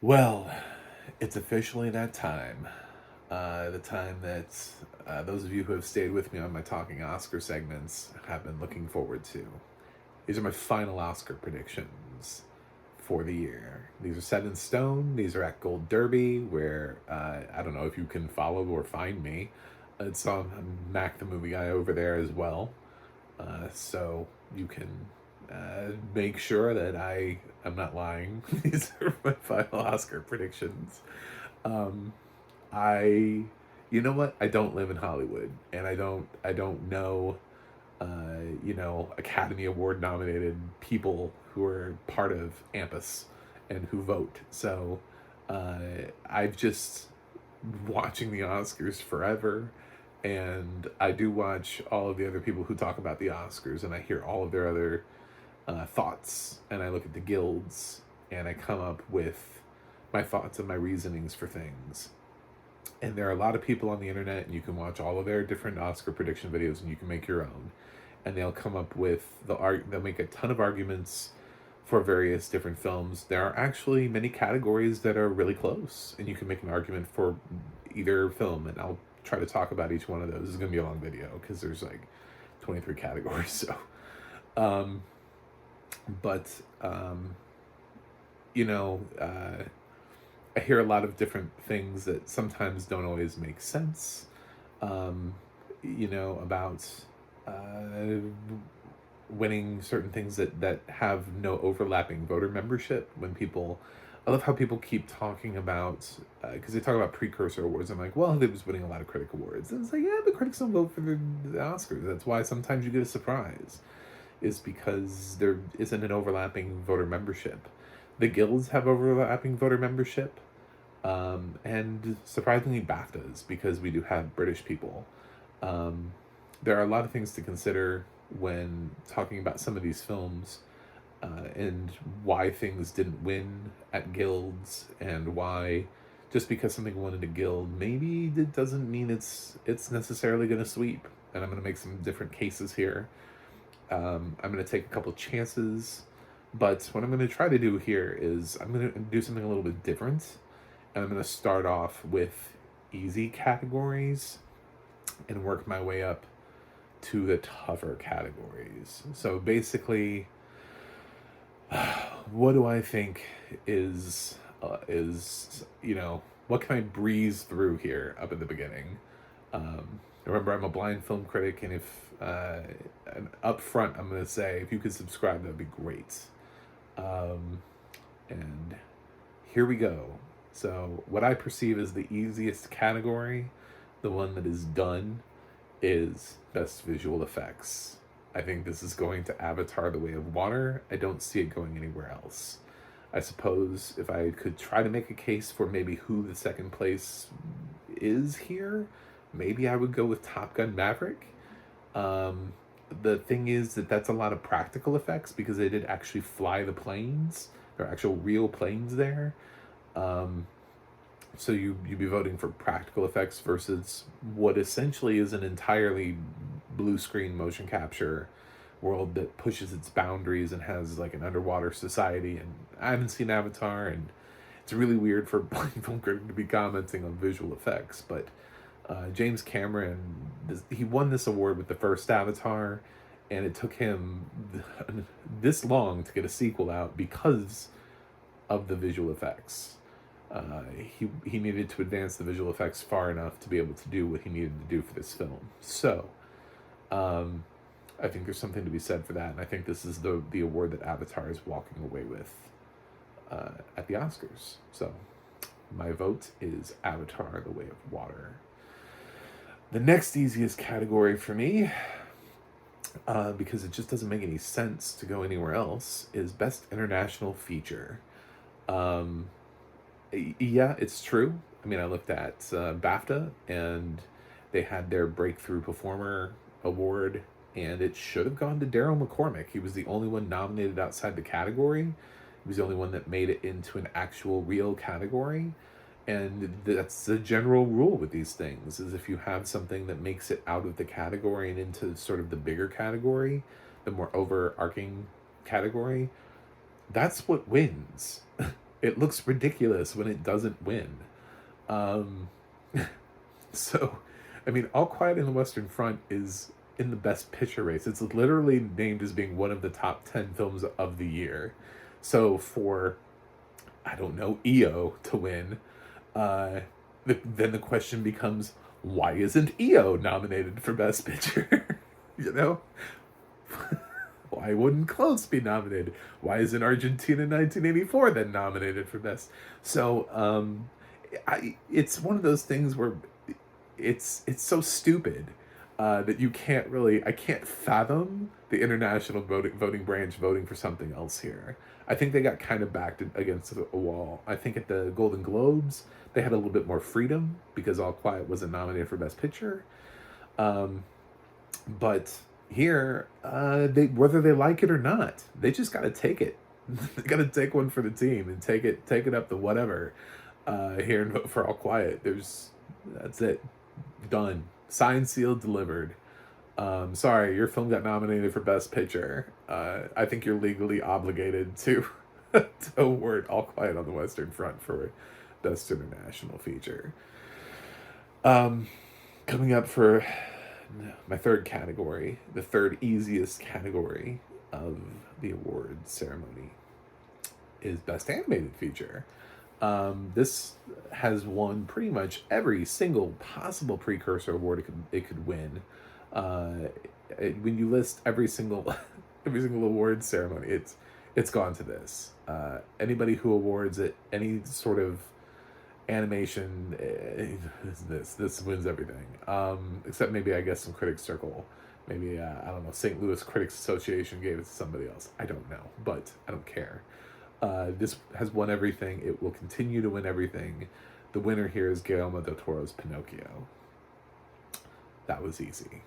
Well, it's officially that time. The time that those of you who have stayed with me on my Talking Oscar segments have been looking forward to. These are my final Oscar predictions for the year. These are set in stone. These are at Gold Derby, where I don't know if you can follow or find me. It's on Mac the Movie Guy over there as well. So you can make sure that I'm not lying. These are my final Oscar predictions. Um, I, you know what? I don't live in Hollywood, and I don't know, Academy Award nominated people who are part of AMPUS and who vote. So, I've just watching the Oscars forever, and I do watch all of the other people who talk about the Oscars, and I hear all of their other thoughts, and I look at the guilds, and I come up with my thoughts and my reasonings for things. And there are a lot of people on the internet, and you can watch all of their different Oscar prediction videos, and you can make your own. And they'll come up with they'll make a ton of arguments for various different films. There are actually many categories that are really close, and you can make an argument for either film. And I'll try to talk about each one of those. It's gonna be a long video because there's like 23 categories. So, um, but you know, I hear a lot of different things that sometimes don't always make sense. Um, about uh, winning certain things that have no overlapping voter membership. I love how people keep talking about, because they talk about precursor awards. I'm like, well, they was winning a lot of critic awards. And it's like, yeah, but critics don't vote for the Oscars. That's why sometimes you get a surprise, is because there isn't an overlapping voter membership. The guilds have overlapping voter membership, and surprisingly BAFTAs, because we do have British people. Um, there are a lot of things to consider when talking about some of these films, and why things didn't win at guilds, and why just because something won in a guild, maybe it doesn't mean it's necessarily going to sweep. And I'm going to make some different cases here. I'm going to take a couple chances, but what I'm going to try to do here is I'm going to do something a little bit different, and I'm going to start off with easy categories and work my way up to the tougher categories. So basically, what do I think is what can I breeze through here up at the beginning? Remember, I'm a blind film critic, and if and up front, I'm gonna say if you could subscribe, that'd be great. And here we go. So, what I perceive as the easiest category, the one that is done, is Best Visual Effects. I think this is going to Avatar The Way of Water. I don't see it going anywhere else. I suppose if I could try to make a case for maybe who the second place is here, maybe I would go with Top Gun Maverick. Um, the thing is that that's a lot of practical effects because they did actually fly the planes. There are actual real planes there. Um, so you'd be voting for practical effects versus what essentially is an entirely blue screen motion capture world that pushes its boundaries and has like an underwater society. And I haven't seen Avatar, and it's really weird for a blind film critic to be commenting on visual effects. But James Cameron, he won this award with the first Avatar, and it took him this long to get a sequel out because of the visual effects. He needed to advance the visual effects far enough to be able to do what he needed to do for this film. So, I think there's something to be said for that, and I think this is the award that Avatar is walking away with at the Oscars. So, my vote is Avatar: The Way of Water. The next easiest category for me, because it just doesn't make any sense to go anywhere else, is Best International Feature. Yeah, it's true. I mean, I looked at BAFTA, and they had their Breakthrough Performer Award, and it should have gone to Daryl McCormick. He was the only one nominated outside the category. He was the only one that made it into an actual real category. And that's the general rule with these things, is if you have something that makes it out of the category and into sort of the bigger category, the more overarching category, that's what wins. it looks ridiculous when it doesn't win. Um, so, I mean, All Quiet in the Western Front is in the Best Picture race. It's literally named as being one of the top 10 films of the year. So for, I don't know, EO to win, uh, then the question becomes, why isn't EO nominated for Best Picture? You know? Why wouldn't Close be nominated? Why isn't Argentina 1984 then nominated for Best? So, it's one of those things where it's so stupid that you can't really, I can't fathom the international voting branch voting for something else here. I think they got kind of backed against a wall. I think at the Golden Globes they had a little bit more freedom because All Quiet wasn't nominated for Best Picture. But here, they, whether they like it or not, they just got to take it. They got to take one for the team and take it up to whatever. Here and vote for All Quiet. That's it, done, signed, sealed, delivered. Sorry, your film got nominated for Best Picture. I think you're legally obligated to to award All Quiet on the Western Front for Best International Feature. Coming up for my third category, the third easiest category of the awards ceremony, is Best Animated Feature. This has won pretty much every single possible precursor award it could win. When you list every single every single award ceremony, it's gone to this. Anybody who awards it any sort of animation, this wins everything. Except maybe, I guess, some Critics Circle. Maybe I don't know, St. Louis Critics Association gave it to somebody else. I don't know, but I don't care. This has won everything. It will continue to win everything. The winner here is Guillermo del Toro's Pinocchio. That was easy.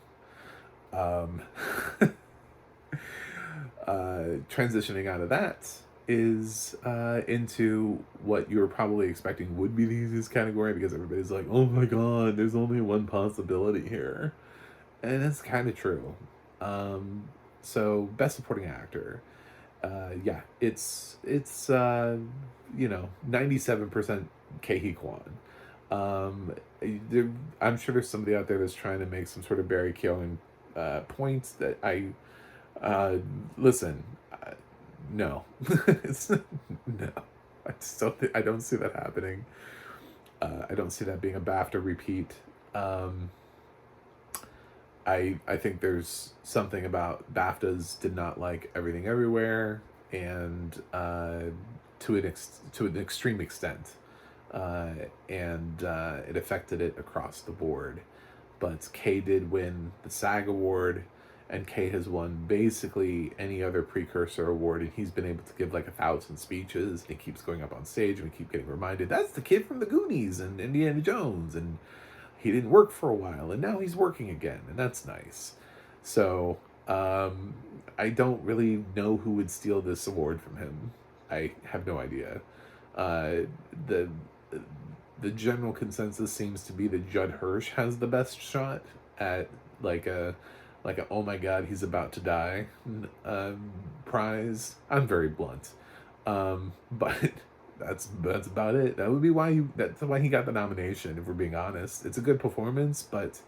Transitioning out of that is into what you were probably expecting would be the easiest category, because everybody's like, oh my god, there's only one possibility here. And that's kind of true. So, Best Supporting Actor. Yeah, it's 97% Ke Kwan. I'm sure there's somebody out there that's trying to make some sort of Barry Keoghan points that listen. No, it's no. I just don't. I don't see that happening. I don't see that being a BAFTA repeat. I think there's something about BAFTAs did not like Everything Everywhere, and to an extreme extent, and it affected it across the board. But Kay did win the SAG award, and Kay has won basically any other precursor award, and he's been able to give like 1,000 speeches, and he keeps going up on stage, and we keep getting reminded, that's the kid from the Goonies and Indiana Jones, and he didn't work for a while, and now he's working again, and that's nice. So, I don't really know who would steal this award from him. I have no idea. The general consensus seems to be that Judd Hirsch has the best shot at like a oh my god, he's about to die prize. I'm very blunt, but that's about it. That would be that's why he got the nomination, if we're being honest. It's a good performance, but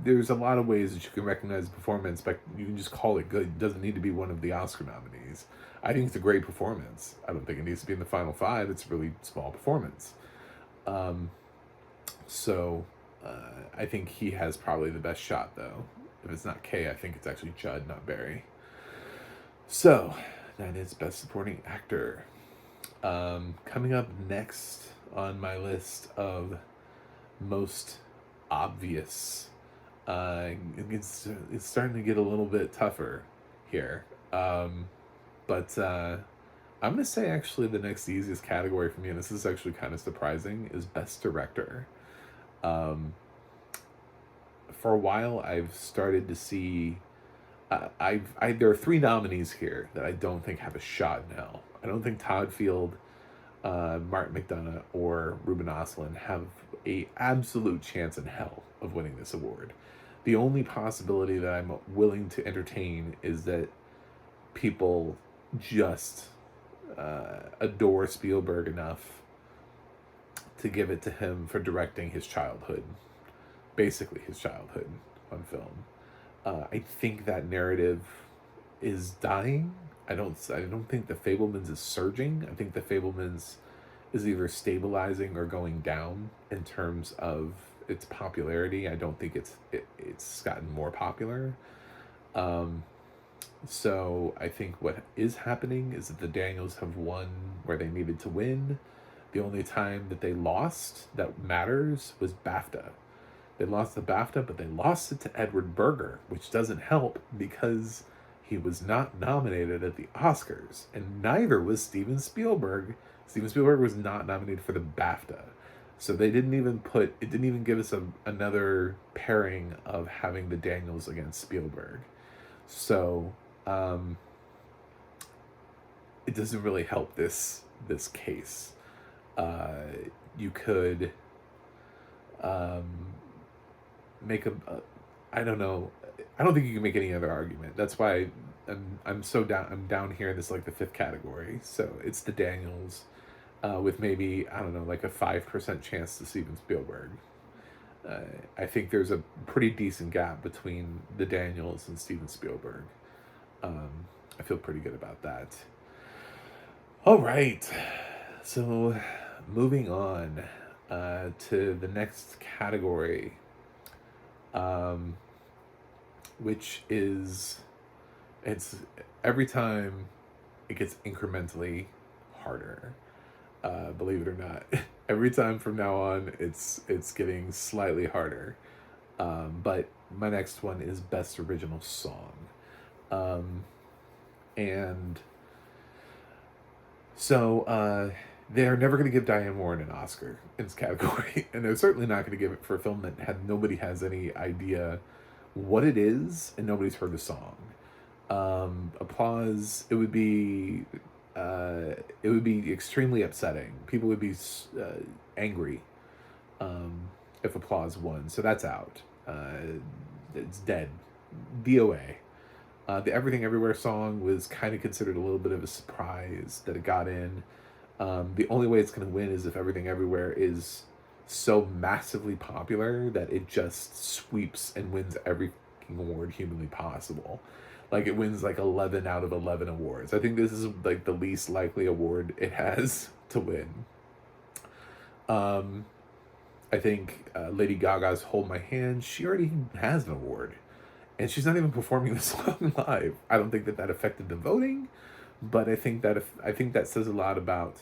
there's a lot of ways that you can recognize a performance, but you can just call it good. It doesn't need to be one of the Oscar nominees. I think it's a great performance. I don't think it needs to be in the final five. It's a really small performance. I think he has probably the best shot, though. If it's not Kay, I think it's actually Judd, not Barry. So, that is Best Supporting Actor. Coming up next on my list of most obvious, it's starting to get a little bit tougher here. But I'm going to say actually the next easiest category for me, and this is actually kind of surprising, is Best Director. For a while, I've started to see, there are 3 nominees here that I don't think have a shot in hell. I don't think Todd Field, Martin McDonagh, or Ruben Östlund have a absolute chance in hell of winning this award. The only possibility that I'm willing to entertain is that people just adore Spielberg enough to give it to him for directing his childhood, basically his childhood on film. I think that narrative is dying. I don't think the Fablemans is surging. I think the Fablemans is either stabilizing or going down in terms of its popularity. I don't think it's gotten more popular. Um, so I think what is happening is that the Daniels have won where they needed to win. The only time that they lost that matters was BAFTA. They lost the BAFTA, but they lost it to Edward Berger, which doesn't help because he was not nominated at the Oscars, and neither was Steven Spielberg. Steven Spielberg was not nominated for the BAFTA. So they didn't even it didn't even give us another pairing of having the Daniels against Spielberg. So it doesn't really help this case. You could make I don't know. I don't think you can make any other argument. That's why I'm so down. I'm down here in this like the fifth category. So it's the Daniels, with maybe I don't know like a 5% chance to Steven Spielberg. I think there's a pretty decent gap between the Daniels and Steven Spielberg. I feel pretty good about that. All right, so moving on to the next category, which is it's every time it gets incrementally harder. Believe it or not, every time from now on, it's getting slightly harder. But my next one is Best Original Song, and so they're never going to give Diane Warren an Oscar in this category, and they're certainly not going to give it for a film that nobody has any idea what it is, and nobody's heard the song. Applause. It would be extremely upsetting. People would be angry if Applause won. So that's out. It's dead. DOA. The Everything Everywhere song was kind of considered a little bit of a surprise that it got in. The only way it's going to win is if Everything Everywhere is so massively popular that it just sweeps and wins every award humanly possible. Like it wins like 11 out of 11 awards. I think this is like the least likely award it has to win. I think Lady Gaga's Hold My Hand, she already has an award. And she's not even performing the song live. I don't think that affected the voting, but I think that says a lot about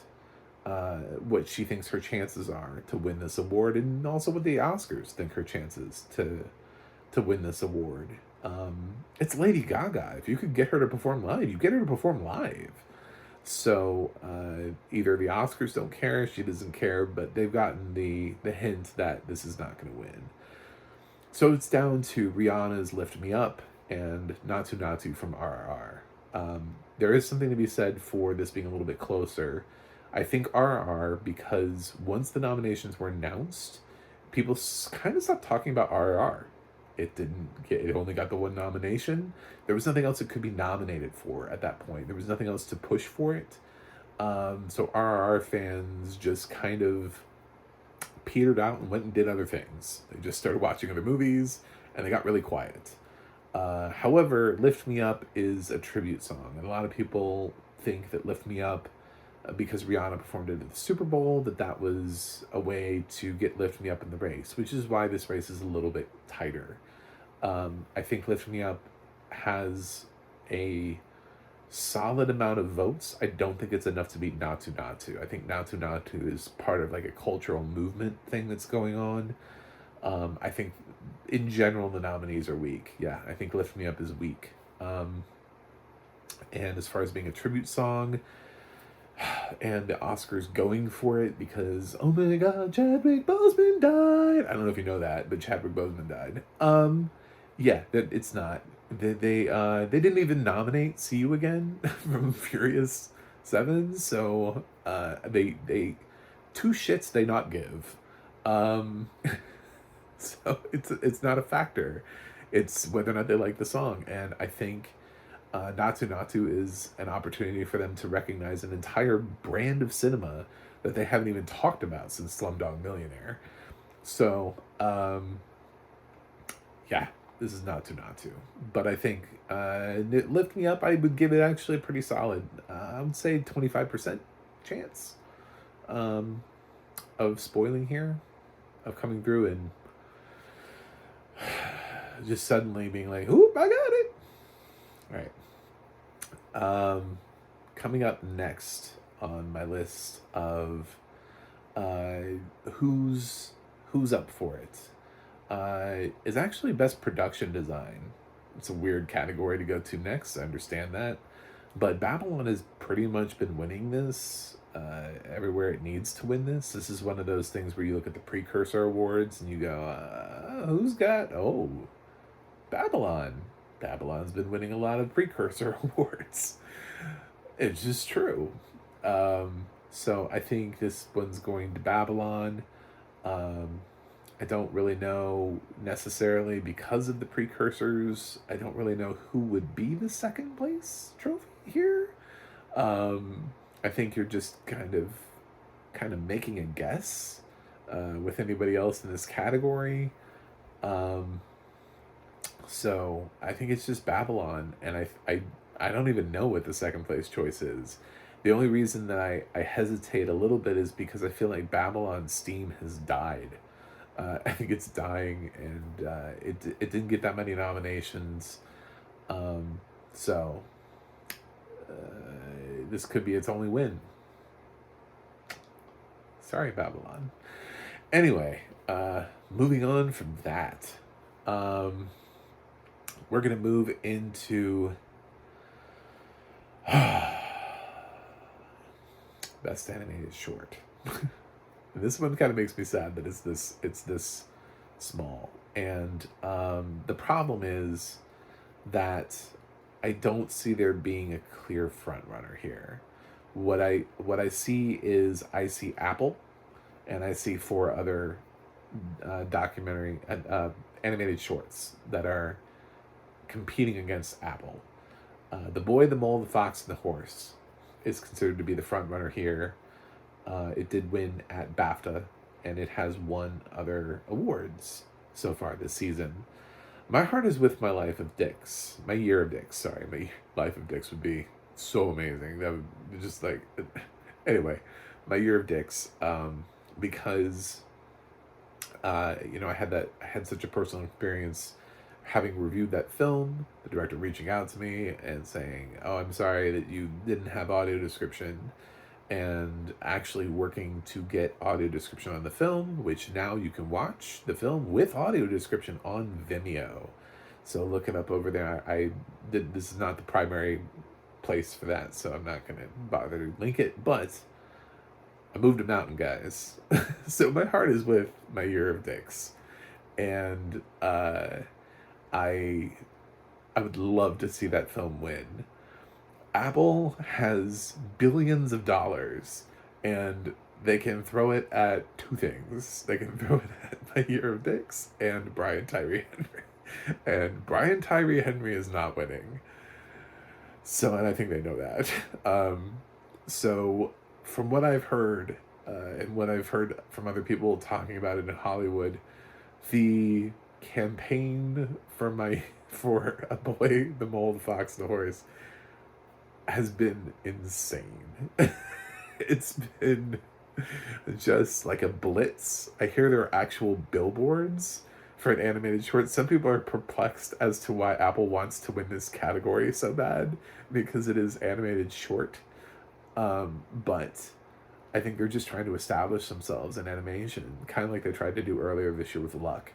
what she thinks her chances are to win this award, and also what the Oscars think her chances to win this award. It's Lady Gaga. If you could get her to perform live, you get her to perform live. So either the Oscars don't care, she doesn't care, but they've gotten the hint that this is not going to win. So it's down to Rihanna's Lift Me Up and Natu Natu from RRR. There is something to be said for this being a little bit closer. I think RRR, because once the nominations were announced, people kind of stopped talking about RRR. It only got the one nomination. There was nothing else it could be nominated for at that point. There was nothing else to push for it. So RRR fans just kind of petered out and went and did other things. They just started watching other movies, and they got really quiet. However, Lift Me Up is a tribute song, and a lot of people think that Lift Me Up, because Rihanna performed it at the Super Bowl, that was a way to get Lift Me Up in the race, which is why this race is a little bit tighter. I think Lift Me Up has a solid amount of votes. I don't think it's enough to beat Natu Natu. I think Natu Natu is part of like a cultural movement thing that's going on. I think in general the nominees are weak. Yeah, I think Lift Me Up is weak. And as far as being a tribute song, and the Oscars going for it because, oh my god, Chadwick Boseman died. I don't know if you know that, but Chadwick Boseman died. Yeah, it's not. They didn't even nominate See You Again from Furious 7, so they two shits they not give. So it's not a factor. It's whether or not they like the song, and I think Natsu is an opportunity for them to recognize an entire brand of cinema that they haven't even talked about since Slumdog Millionaire. So, yeah, this is Natsu. But I think Lift Me Up, I would give it actually a pretty solid, I would say 25% chance of spoiling here, of coming through and just suddenly being like, oop, I got it. All right. Coming up next on my list of who's up for it is actually Best Production Design. It's a weird category to go to next. I understand that, but Babylon has pretty much been winning this everywhere it needs to win this. This is one of those things where you look at the precursor awards and you go, who's got Babylon. Babylon's been winning a lot of precursor awards. It's just true. So I think this one's going to Babylon. I don't really know necessarily because of the precursors. I don't really know who would be the second place trophy here. I think you're just kind of making a guess with anybody else in this category. So I think it's just Babylon, and I don't even know what the second place choice is. The only reason that I hesitate a little bit is because I feel like Babylon's steam has died. I think it's dying, and it didn't get that many nominations. So this could be its only win. Sorry, Babylon. Anyway, moving on from that, we're going to move into Best Animated Short. This one kind of makes me sad that it's this small. And the problem is that I don't see there being a clear front runner here. What I see is I see Apple, and I see 4 other documentary animated shorts that are competing against Apple. The Boy, the Mole, the Fox, and the Horse is considered to be the front runner here. It did win at BAFTA, and it has won other awards so far this season. My heart is with My Life of Dix. My Year of Dix, sorry. My Life of Dix would be so amazing. That would be just like... Anyway, My Year of Dix, because, I had such a personal experience having reviewed that film, the director reaching out to me and saying, oh, I'm sorry that you didn't have audio description, and actually working to get audio description on the film, which now you can watch the film with audio description on Vimeo. So look it up over there. This is not the primary place for that, so I'm not going to bother to link it, but I moved a mountain, guys. So my heart is with My Year of Dix. And I would love to see that film win. Apple has billions of dollars, and they can throw it at 2 things. They can throw it at My Year of Dix and Brian Tyree Henry. And Brian Tyree Henry is not winning. So, and I think they know that. So, from what I've heard, and what I've heard from other people talking about it in Hollywood, the campaign for A Boy, the Mole, the Fox, and the Horse has been insane. It's been just like a blitz. I hear there are actual billboards for an animated short. Some people are perplexed as to why Apple wants to win this category so bad, because it is animated short. But I think they're just trying to establish themselves in animation, kind of like they tried to do earlier this year with Luck.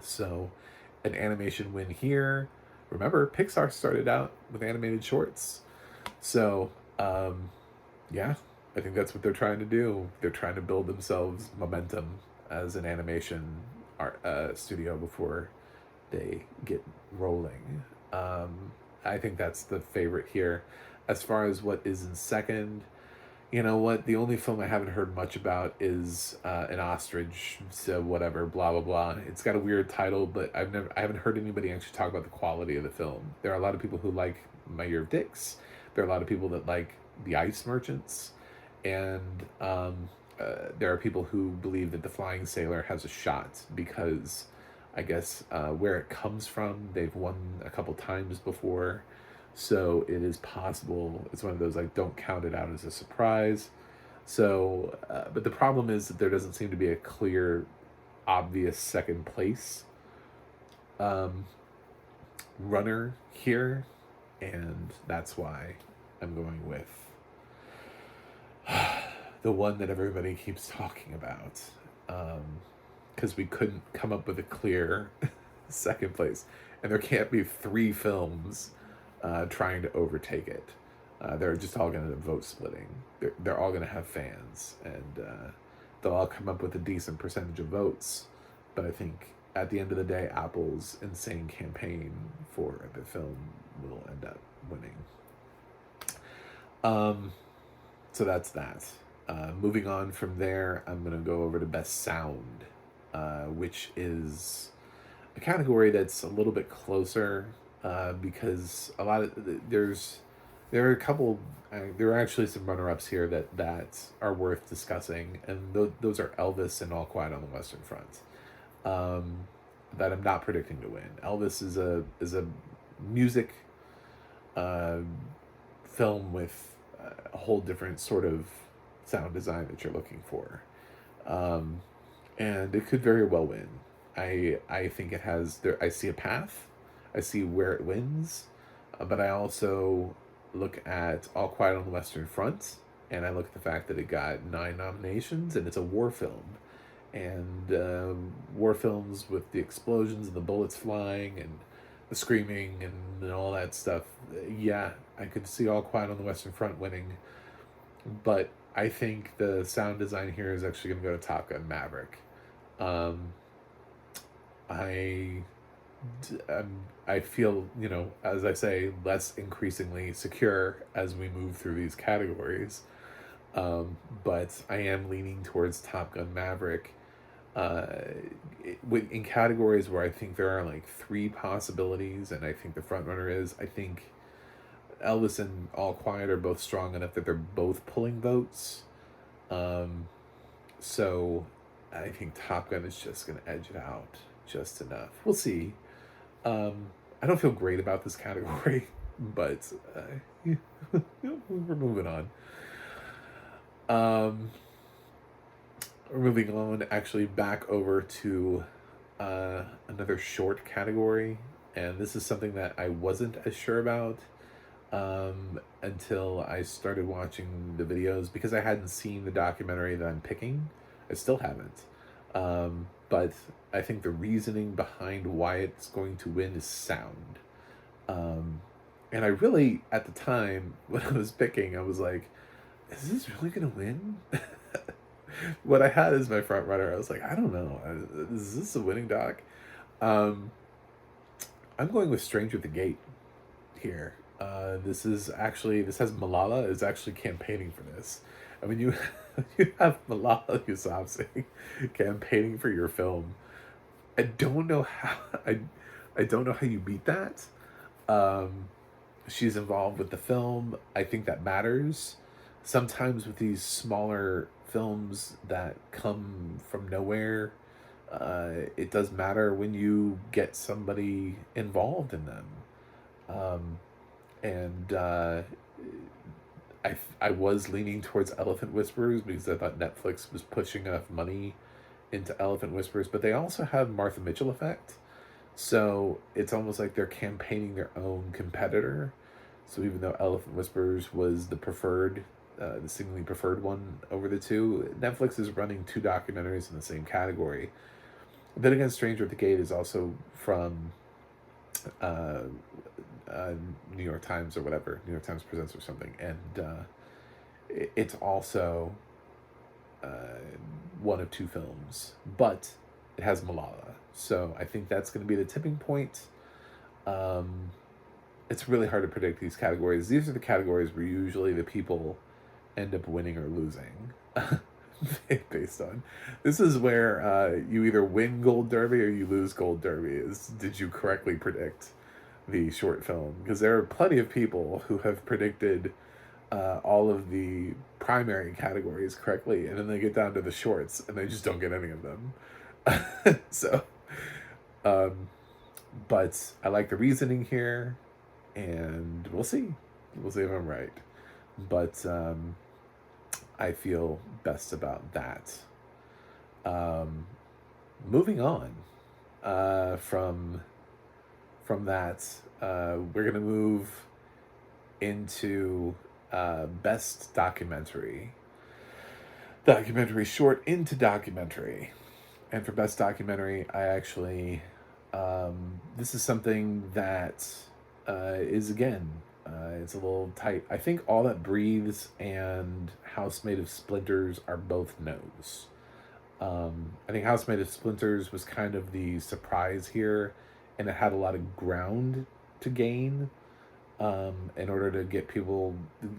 So an animation win here. Remember, Pixar started out with animated shorts. So, yeah, I think that's what they're trying to do. They're trying to build themselves momentum as an animation art studio before they get rolling. I think that's the favorite here. As far as what is in second, You know what? The only film I haven't heard much about is An Ostrich, so whatever, blah blah blah. It's got a weird title, but I haven't heard anybody actually talk about the quality of the film. There are a lot of people who like My Year of Dicks. There are a lot of people that like The Ice Merchants, and there are people who believe that The Flying Sailor has a shot because I guess where it comes from, they've won a couple times before. So it is possible. It's one of those like don't count it out as a surprise. So, but the problem is that there doesn't seem to be a clear, obvious second place um, runner here, and that's why I'm going with the one that everybody keeps talking about, because we couldn't come up with a clear second place, and there can't be three films trying to overtake it. They're just all going to vote splitting. They're all going to have fans, and they'll all come up with a decent percentage of votes. But I think at the end of the day, Apple's insane campaign for the film will end up winning. So that's that. Moving on from there, I'm going to go over to Best Sound, which is a category that's a little bit closer because a lot of there are a couple there are actually some runner-ups here that are worth discussing, and those are Elvis and All Quiet on the Western Front, that I'm not predicting to win. Elvis is a music uh, film with a whole different sort of sound design that you're looking for, um, and it could very well win. I think it has there. I see a path. I see where it wins, but I also look at All Quiet on the Western Front, and I look at the fact that it got 9 nominations, and it's a war film, and war films with the explosions and the bullets flying and the screaming and all that stuff. Yeah, I could see All Quiet on the Western Front winning, but I think the sound design here is actually going to go to Top Gun Maverick. Um, I I feel, as I say, less increasingly secure as we move through these categories. But I am leaning towards Top Gun Maverick. In categories where I think there are like 3 possibilities, and I think the front runner is, I think Elvis and All Quiet are both strong enough that they're both pulling votes. So I think Top Gun is just going to edge it out just enough. We'll see. I don't feel great about this category, but we're moving on. We're moving on actually back over to another short category, and this is something that I wasn't as sure about until I started watching the videos, because I hadn't seen the documentary that I'm picking. I still haven't. But I think the reasoning behind why it's going to win is sound. And I really, at the time, when I was picking, I was like, is this really going to win? What I had as my front runner, I was like, I don't know. Is this a winning doc? I'm going with Stranger at the Gate here. This has Malala is actually campaigning for this. I mean, you have Malala Yousafzai campaigning for your film. I don't know how I don't know how you beat that. She's involved with the film. I think that matters. Sometimes with these smaller films that come from nowhere, it does matter when you get somebody involved in them. And I was leaning towards Elephant Whisperers because I thought Netflix was pushing enough money into Elephant Whisperers, but they also have Martha Mitchell effect. So it's almost like they're campaigning their own competitor. So even though Elephant Whisperers was the preferred, the seemingly preferred one over the two, Netflix is running 2 documentaries in the same category. Then again, Stranger at the Gate is also from New York Times or whatever, New York Times Presents or something, and it's also one of 2 films, but it has Malala, so I think that's going to be the tipping point. It's really hard to predict these categories. These are the categories where usually the people end up winning or losing. Based on this is where you either win Gold Derby or you lose Gold Derby. Is did you correctly predict the short film? Because there are plenty of people who have predicted all of the primary categories correctly, and then they get down to the shorts and they just don't get any of them. So, but I like the reasoning here, and we'll see. We'll see if I'm right. But I feel best about that. Moving on from that, we're gonna move into best documentary short into documentary. And for best documentary, I actually this is something that is again it's a little tight. I think All That Breathes and House Made of Splinters are both no's. I think House Made of Splinters was kind of the surprise here, and it had a lot of ground to gain in order to get people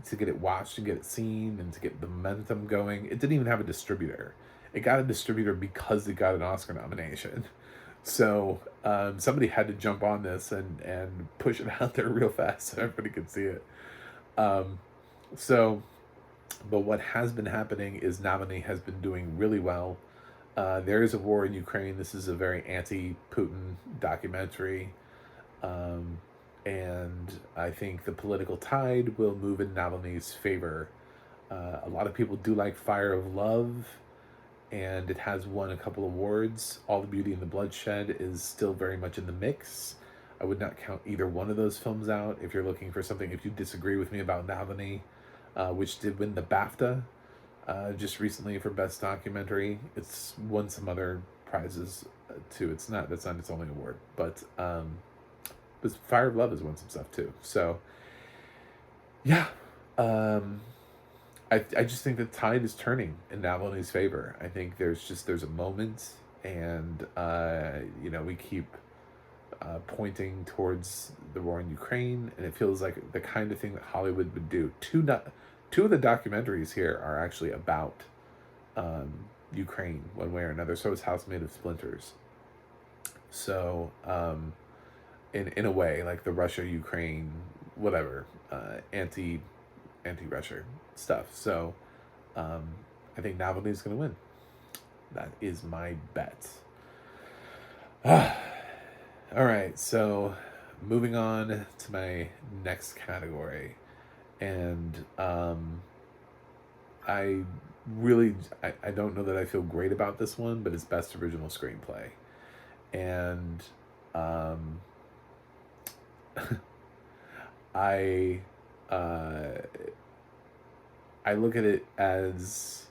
to get it watched and get it seen and to get the momentum going. It didn't even have a distributor. It got a distributor because it got an Oscar nomination. So somebody had to jump on this and push it out there real fast so everybody could see it. But what has been happening is Navalny has been doing really well. There is a war in Ukraine. This is a very anti-Putin documentary. And I think the political tide will move in Navalny's favor. A lot of people do like Fire of Love, and it has won a couple awards. All the Beauty and the Bloodshed is still very much in the mix. I would not count either one of those films out. If you're looking for something, if you disagree with me about Navalny, which did win the BAFTA just recently for Best Documentary. It's won some other prizes too. That's not its only award, but Fire of Love has won some stuff too. So yeah, I just think the tide is turning in Navalny's favor. I think there's a moment, and we keep pointing towards the war in Ukraine, and it feels like the kind of thing that Hollywood would do. Two of the documentaries here are actually about Ukraine one way or another. So is House Made of Splinters. So in a way, like the Russia-Ukraine, whatever, anti-Russia stuff. So I think Navalny's going to win. That is my bet. All right, so moving on to my next category. And I don't know that I feel great about this one, but it's Best Original Screenplay. And I look at it as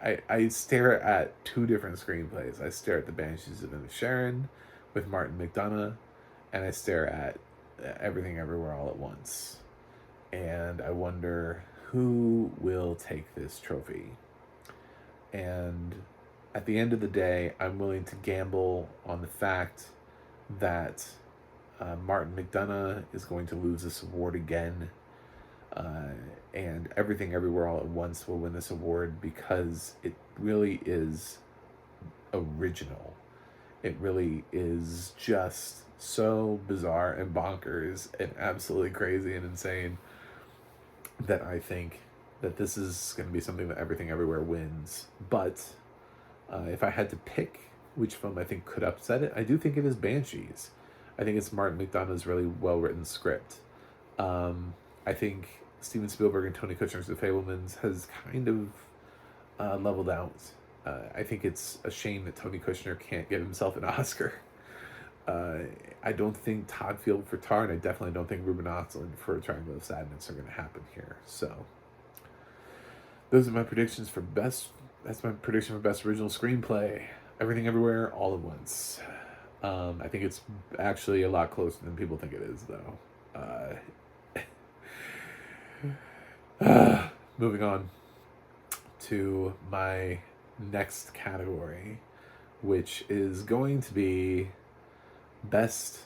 I stare at two different screenplays. I stare at The Banshees of Inisherin with Martin McDonagh, and I stare at Everything Everywhere All at Once. And I wonder who will take this trophy. And at the end of the day, I'm willing to gamble on the fact that Martin McDonagh is going to lose this award again. And Everything Everywhere All at Once will win this award because it really is original. It really is just so bizarre and bonkers and absolutely crazy and insane that I think that this is going to be something that Everything Everywhere wins. But if I had to pick which film I think could upset it, I do think it is Banshees. I think it's Martin McDonagh's really well-written script. I think Steven Spielberg and Tony Kushner's The Fabelmans has kind of leveled out. I think it's a shame that Tony Kushner can't give himself an Oscar. I don't think Todd Field for Tar, and I definitely don't think Ruben Östlund for Triangle of Sadness are going to happen here. So those are my predictions for best. That's my prediction for Best Original Screenplay. Everything Everywhere All at Once. I think it's actually a lot closer than people think it is, though. Moving on to my next category, which is going to be best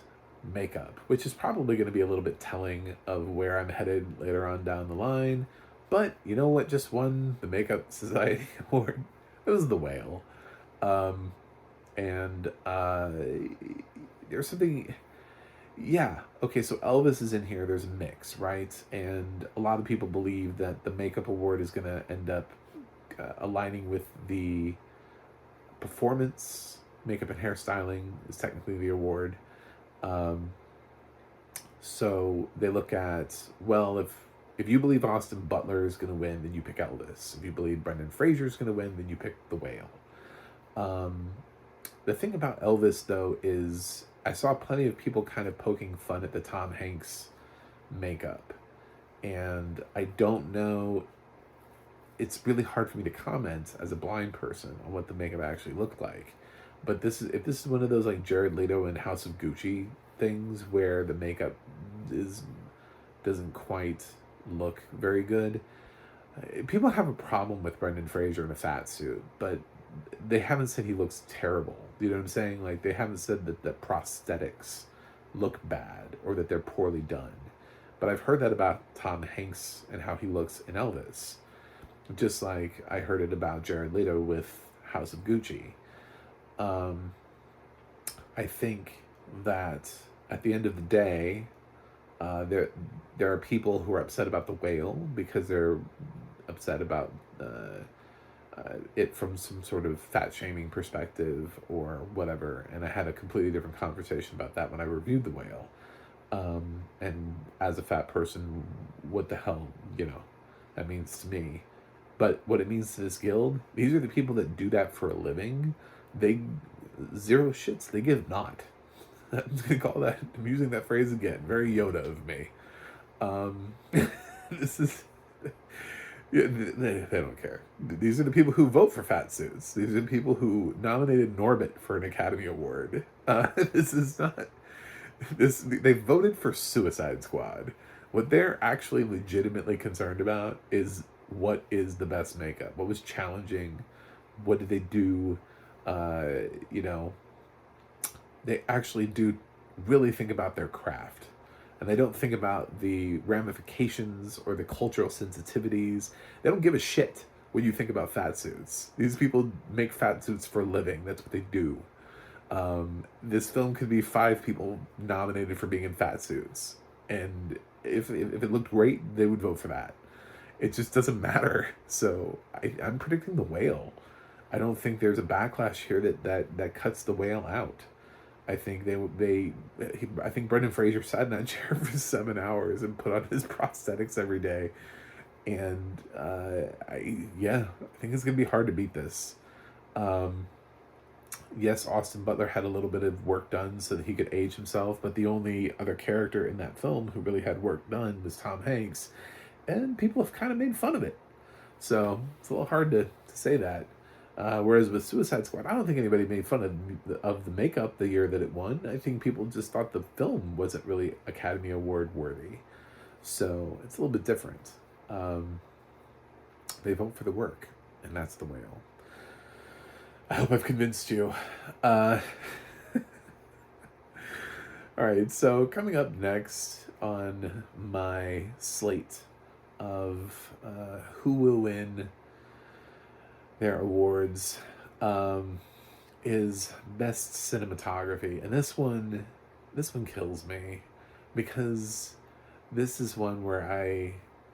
makeup, which is probably going to be a little bit telling of where I'm headed later on down the line. But you know what just won the Makeup Society Award? It was The Whale. Um, and there's something, yeah, okay, so Elvis is in here, there's a mix, right? And a lot of people believe that the Makeup Award is going to end up aligning with the performance. Makeup and hairstyling is technically the award. Um, so they look at, well, if you believe Austin Butler is going to win, then you pick Elvis. If you believe Brendan Fraser is going to win, then you pick The Whale. The thing about Elvis, though, is I saw plenty of people kind of poking fun at the Tom Hanks makeup. And I don't know, it's really hard for me to comment as a blind person on what the makeup actually looked like. But if this is one of those like Jared Leto and House of Gucci things where the makeup doesn't quite look very good. People have a problem with Brendan Fraser in a fat suit, but they haven't said he looks terrible. You know what I'm saying? Like, they haven't said that the prosthetics look bad or that they're poorly done. But I've heard that about Tom Hanks and how he looks in Elvis. Just like I heard it about Jared Leto with House of Gucci. I think that at the end of the day, there are people who are upset about The Whale because they're upset about it from some sort of fat shaming perspective or whatever. And I had a completely different conversation about that when I reviewed The Whale. And as a fat person, what the hell, that means to me. But what it means to this guild, these are the people that do that for a living. They zero shits, they give not. I'm gonna call that, I'm using that phrase again, very Yoda of me. This is, yeah, they don't care. These are the people who vote for fat suits. These are the people who nominated Norbit for an Academy Award. This is not, they voted for Suicide Squad. What they're actually legitimately concerned about is what is the best makeup? What was challenging? What did they do? They actually do really think about their craft. And they don't think about the ramifications or the cultural sensitivities. They don't give a shit when you think about fat suits. These people make fat suits for a living. That's what they do. This film could be 5 people nominated for being in fat suits. And if it looked great, they would vote for that. It just doesn't matter. So I'm predicting The Whale. I don't think there's a backlash here that cuts The Whale out. I think I think Brendan Fraser sat in that chair for 7 hours and put on his prosthetics every day. And I think it's gonna be hard to beat this. Yes, Austin Butler had a little bit of work done so that he could age himself, but the only other character in that film who really had work done was Tom Hanks, and people have kind of made fun of it. So it's a little hard to say that. Whereas with Suicide Squad, I don't think anybody made fun of the makeup the year that it won. I think people just thought the film wasn't really Academy Award worthy. So it's a little bit different. They vote for the work, and that's The Whale. I hope I've convinced you. All right, so coming up next on my slate of who will win their awards is Best Cinematography. And this one kills me because this is one where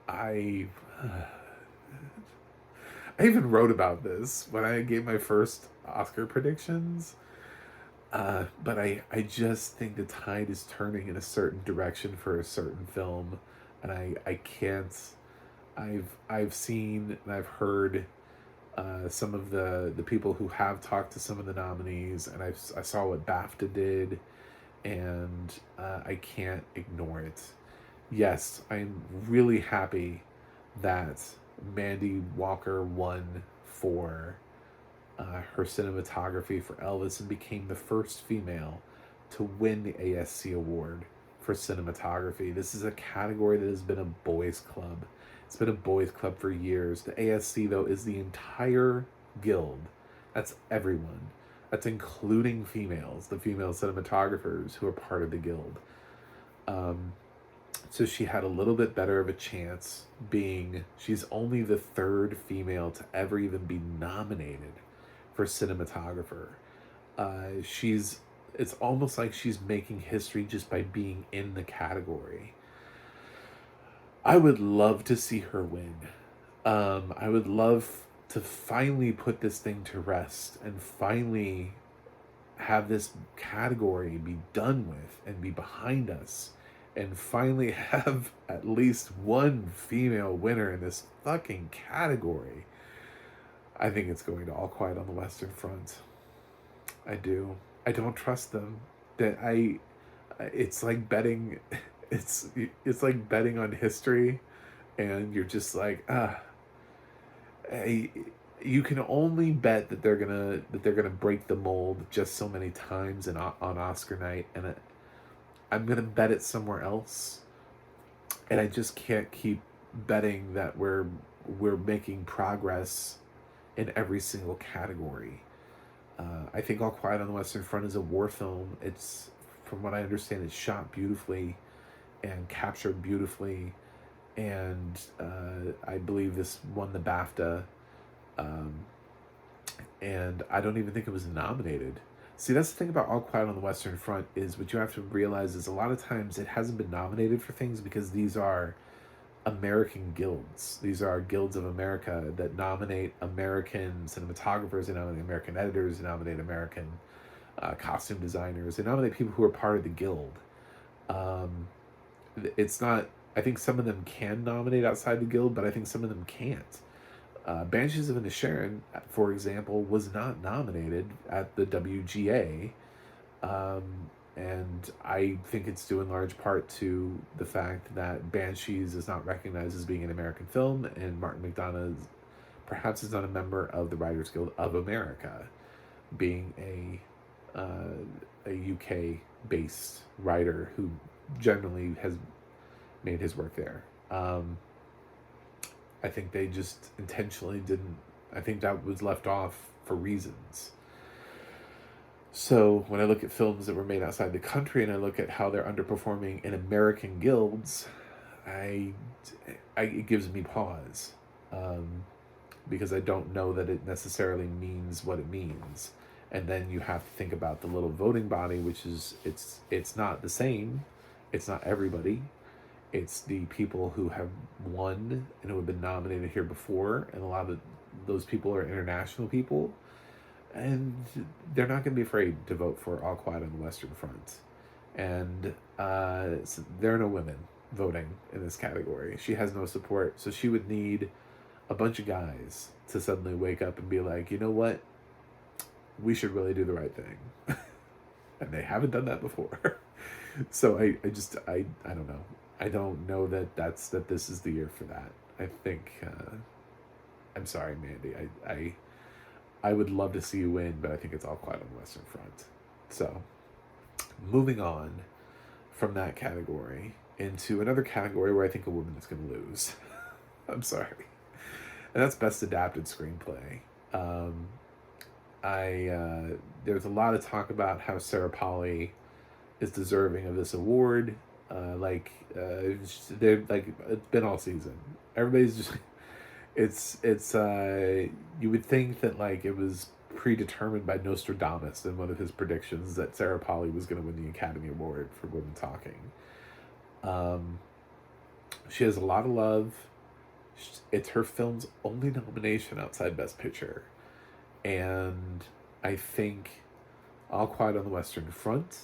I even wrote about this when I gave my first Oscar predictions. But I just think the tide is turning in a certain direction for a certain film, and I can't. I've seen and I've heard some of the people who have talked to some of the nominees, and I saw what BAFTA did, and I can't ignore it. Yes, I'm really happy that Mandy Walker won for her cinematography for Elvis and became the first female to win the ASC award for cinematography. This is a category that has been a boys' club. It's been a boys' club for years. The ASC, though, is the entire guild. That's everyone. That's including females, the female cinematographers who are part of the guild. Um, so she had a little bit better of a chance, being she's only the third female to ever even be nominated for cinematographer. She's it's almost like she's making history just by being in the category. I would love to see her win. I would love to finally put this thing to rest and finally have this category be done with and be behind us and finally have at least one female winner in this fucking category. I think it's going to All Quiet on the Western Front. I do. I don't trust them. That it's like betting it's like betting on history, and you're just like, you can only bet that they're gonna break the mold just so many times on Oscar night, and I'm gonna bet it somewhere else, and I just can't keep betting that we're making progress in every single category. I think All Quiet on the Western Front is a war film. It's, from what I understand, it's shot beautifully and captured beautifully, and I believe this won the BAFTA, and I don't even think it was nominated. See, that's the thing about All Quiet on the Western Front, is what you have to realize is a lot of times it hasn't been nominated for things because these are American guilds. These are guilds of America that nominate American cinematographers, they nominate American editors, they nominate American costume designers, they nominate people who are part of the guild. It's not, I think some of them can nominate outside the guild, but I think some of them can't. Banshees of Inisherin, for example, was not nominated at the WGA, and I think it's due in large part to the fact that Banshees is not recognized as being an American film, and Martin McDonagh perhaps is not a member of the Writers Guild of America, being a UK based writer who generally has made his work there. I think they just intentionally didn't. I think that was left off for reasons. So when I look at films that were made outside the country and I look at how they're underperforming in American guilds, it gives me pause, because I don't know that it necessarily means what it means. And then you have to think about the little voting body, which is it's not the same. It's not everybody. It's the people who have won and who have been nominated here before, and a lot of those people are international people, and they're not going to be afraid to vote for All Quiet on the Western Front. And so there are no women voting in this category. She has no support, so she would need a bunch of guys to suddenly wake up and be like, you know what, we should really do the right thing. And they haven't done that before. So I don't know. I don't know that this is the year for that. I think, I'm sorry, Mandy. I would love to see you win, but I think it's All Quiet on the Western Front. So, moving on from that category into another category where I think a woman is going to lose. I'm sorry. And that's Best Adapted Screenplay. There's a lot of talk about how Sarah Polley is deserving of this award. They're like, it's been all season. Everybody's just, it's you would think that like it was predetermined by Nostradamus in one of his predictions that Sarah Polley was going to win the Academy Award for Women Talking. She has a lot of love. It's her film's only nomination outside Best Picture, and I think All Quiet on the Western Front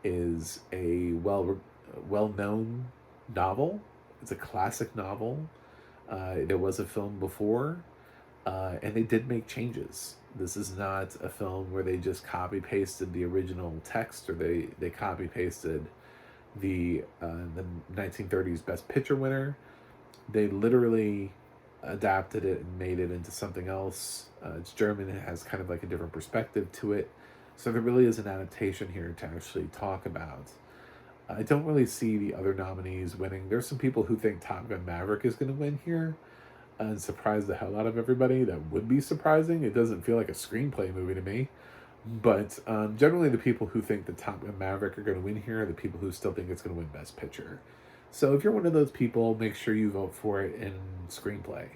is a well-known novel. It's a classic novel. There was a film before, and they did make changes. This is not a film where they just copy-pasted the original text, or they copy-pasted the 1930s Best Picture winner. They literally adapted it and made it into something else. It's German. It has kind of like a different perspective to it. So there really is an adaptation here to actually talk about. I don't really see the other nominees winning. There's some people who think Top Gun Maverick is going to win here and surprise the hell out of everybody. That would be surprising. It doesn't feel like a screenplay movie to me. But generally, the people who think that Top Gun Maverick are going to win here are the people who still think it's going to win Best Picture. So if you're one of those people, make sure you vote for it in screenplay.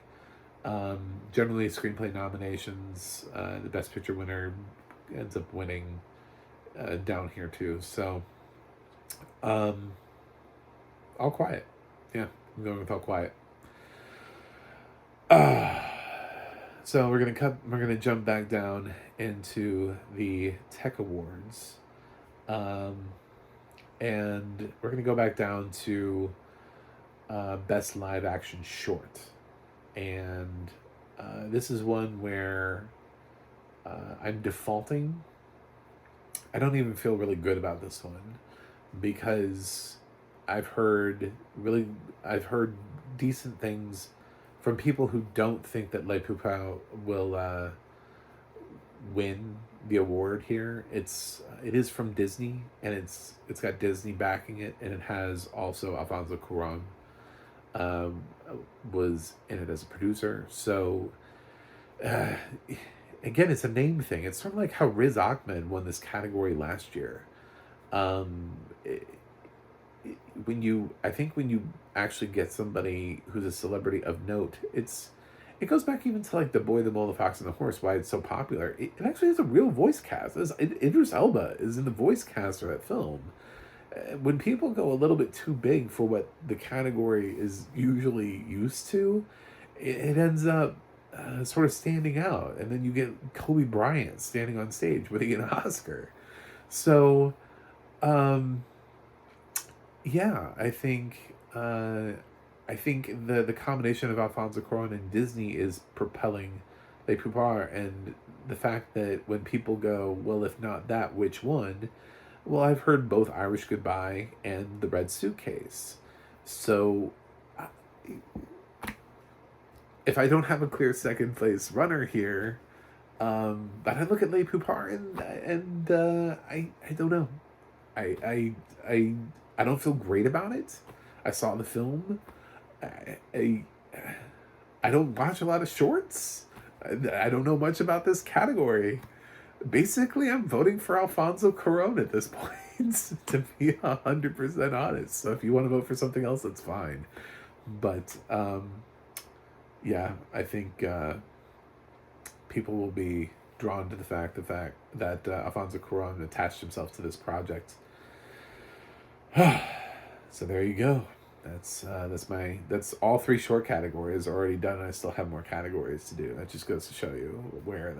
Generally, screenplay nominations, the Best Picture winner ends up winning down here too. So, all quiet. Yeah, I'm going with all quiet. So we're gonna jump back down into the Tech Awards, um, and we're gonna go back down to Best Live Action Short, and this is one where I'm defaulting. I don't even feel really good about this one because I've heard really I've heard decent things from people who don't think that Le Poupon will win the award here. It is from Disney, and it's got Disney backing it, and it has also Alfonso Cuarón um, was in it as a producer. So uh, again, it's a name thing. It's sort of like how Riz Ahmed won this category last year. Um, it, when you actually get somebody who's a celebrity of note, it goes back even to like The Boy, the Mole, the Fox, and the Horse, why it's so popular. It actually has a real voice cast. Idris Elba is in the voice cast of that film. When people go a little bit too big for what the category is usually used to, it ends up sort of standing out. And then you get Kobe Bryant standing on stage winning an Oscar. So, um, yeah, I think the combination of Alfonso Cuarón and Disney is propelling Les Poupard, and the fact that when people go, well, if not that, which one? Well, I've heard both Irish Goodbye and The Red Suitcase. So, uh, if I don't have a clear second place runner here, but I look at Les Poupard and I don't know. I I I I don't feel great about it. I saw the film. I I, I don't watch a lot of shorts. I don't know much about this category. Basically, I'm voting for Alfonso Cuarón at this point, to be 100% honest. So if you want to vote for something else, that's fine. But yeah, I think people will be drawn to the fact that Alfonso Cuarón attached himself to this project. So there you go. That's all three short categories are already done. And I still have more categories to do. That just goes to show you where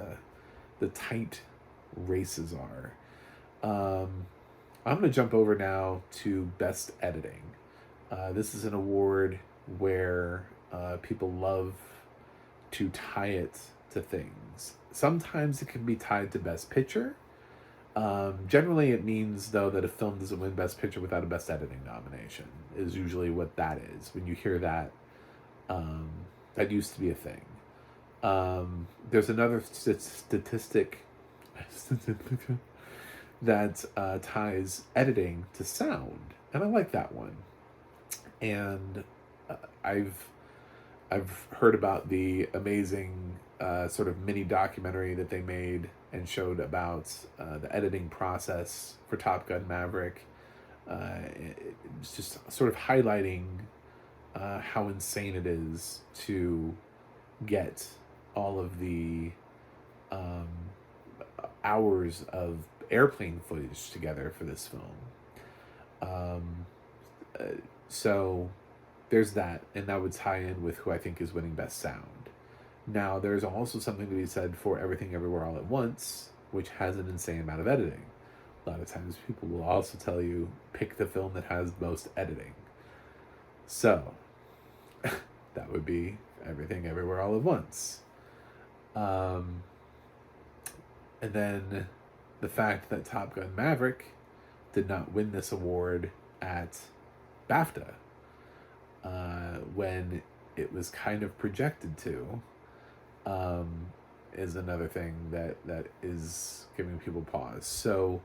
the tight races are. I'm gonna jump over now to Best Editing. This is an award where people love to tie it to things. Sometimes it can be tied to Best Picture. Generally, it means, though, that a film doesn't win Best Picture without a Best Editing nomination, is usually what that is. When you hear that, that used to be a thing. There's another statistic that ties editing to sound, and I like that one. And uh, I've I've heard about the amazing sort of mini documentary that they made and showed about the editing process for Top Gun Maverick. It's just sort of highlighting how insane it is to get all of the um, hours of airplane footage together for this film. Um, so there's that, and that would tie in with who I think is winning Best Sound. Now, there's also something to be said for Everything Everywhere All at Once, which has an insane amount of editing. A lot of times people will also tell you, pick the film that has most editing. So, that would be Everything Everywhere All at Once. And then the fact that Top Gun Maverick did not win this award at BAFTA when it was kind of projected to, is another thing that is giving people pause. So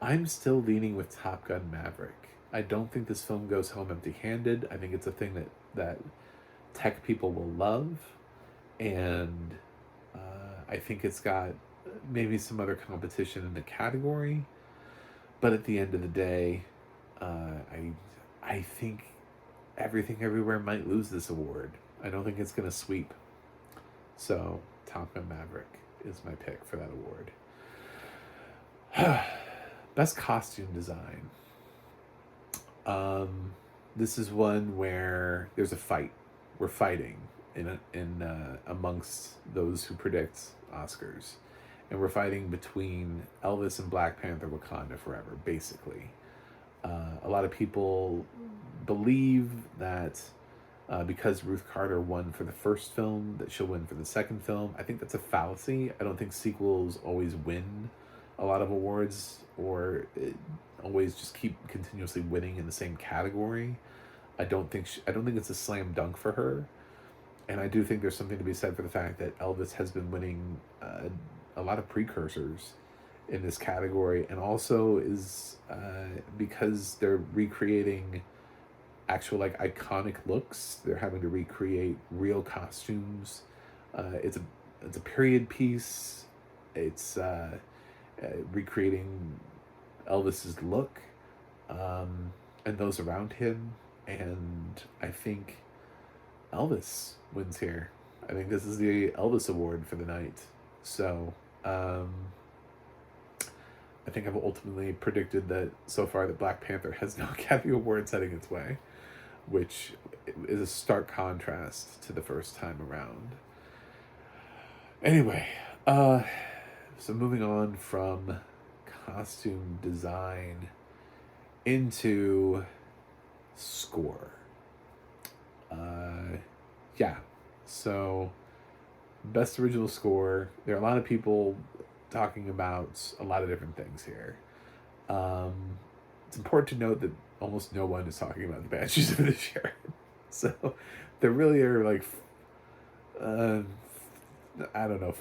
I'm still leaning with Top Gun Maverick. I don't think this film goes home empty-handed. I think it's a thing that tech people will love, and I think it's got maybe some other competition in the category. But at the end of the day, I think Everything Everywhere might lose this award. I don't think it's going to sweep. So, Top Gun Maverick is my pick for that award. Best Costume Design. This is one where there's a fight. We're fighting in amongst those who predict Oscars, and we're fighting between Elvis and Black Panther: Wakanda Forever. Basically, a lot of people believe that because Ruth Carter won for the first film, that she'll win for the second film. I think that's a fallacy. I don't think sequels always win a lot of awards, or always just keep continuously winning in the same category. I don't think it's a slam dunk for her, and I do think there's something to be said for the fact that Elvis has been winning a lot of precursors in this category, and also is because they're recreating actual like iconic looks. They're having to recreate real costumes. It's a period piece. It's recreating Elvis's look, and those around him, and I think Elvis wins here. I think this is the Elvis Award for the night. So I think I've ultimately predicted that so far that Black Panther has no Academy Awards heading its way, which is a stark contrast to the first time around. Anyway, so moving on from costume design into score. Yeah, so best original score. There are a lot of people talking about a lot of different things here. It's important to note that almost no one is talking about the Banshees of Inisherin. So there really are like, I don't know,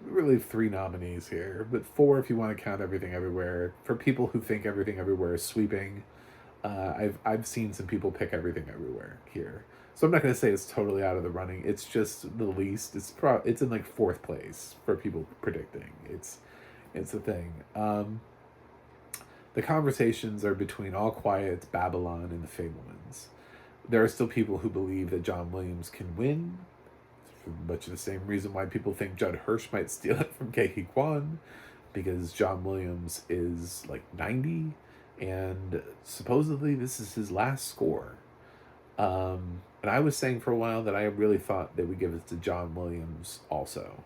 really three nominees here, but four if you want to count Everything Everywhere. For people who think Everything Everywhere is sweeping, I've seen some people pick Everything Everywhere here. So I'm not going to say it's totally out of the running. It's just the least. It's in like fourth place for people predicting. It's a thing. The conversations are between All Quiet, Babylon, and The Fabelmans. There are still people who believe that John Williams can win, for much of the same reason why people think Judd Hirsch might steal it from Ke Huy Quan, because John Williams is like 90, and supposedly this is his last score. And I was saying for a while that I really thought they would give it to John Williams also.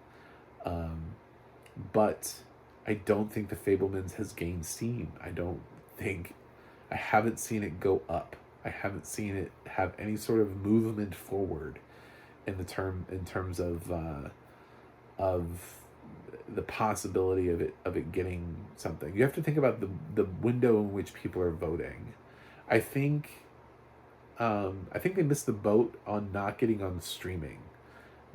But I don't think The Fabelmans has gained steam. I haven't seen it go up. I haven't seen it have any sort of movement forward in terms of the possibility of it getting something. You have to think about the window in which people are voting. I think they missed the boat on not getting on streaming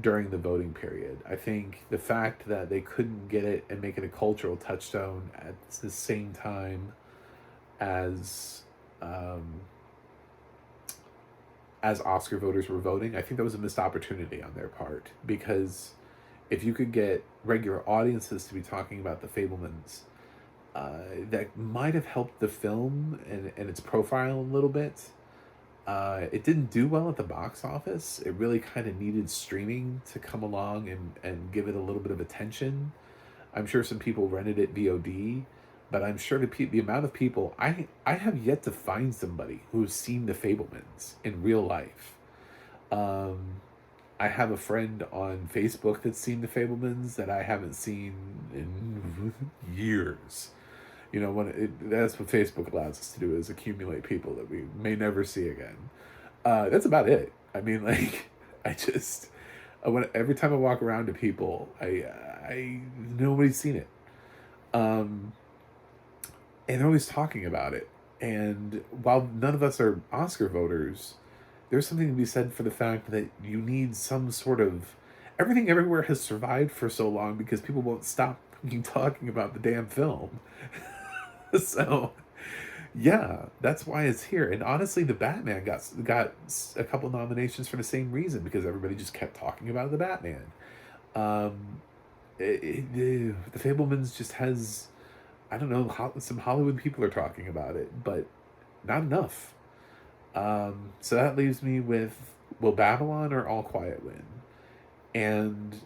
during the voting period. I think the fact that they couldn't get it and make it a cultural touchstone at the same time as Oscar voters were voting, I think that was a missed opportunity on their part, because if you could get regular audiences to be talking about The Fabelmans, that might have helped the film and its profile a little bit. It didn't do well at the box office. It really kind of needed streaming to come along and give it a little bit of attention. I'm sure some people rented it VOD, but I'm sure the amount of people, I have yet to find somebody who's seen The Fabelmans in real life. I have a friend on Facebook that's seen The Fabelmans that I haven't seen in years. You know, that's what Facebook allows us to do, is accumulate people that we may never see again. That's about it. I mean, like, every time I walk around to people, nobody's seen it. And they're always talking about it. And while none of us are Oscar voters, there's something to be said for the fact that you need some sort of... Everything Everywhere has survived for so long because people won't stop talking about the damn film. So, yeah, that's why it's here. And honestly, the Batman got a couple nominations for the same reason, because everybody just kept talking about the Batman. The Fablemans just has, I don't know, some Hollywood people are talking about it, but not enough. So that leaves me with, will Babylon or All Quiet win? And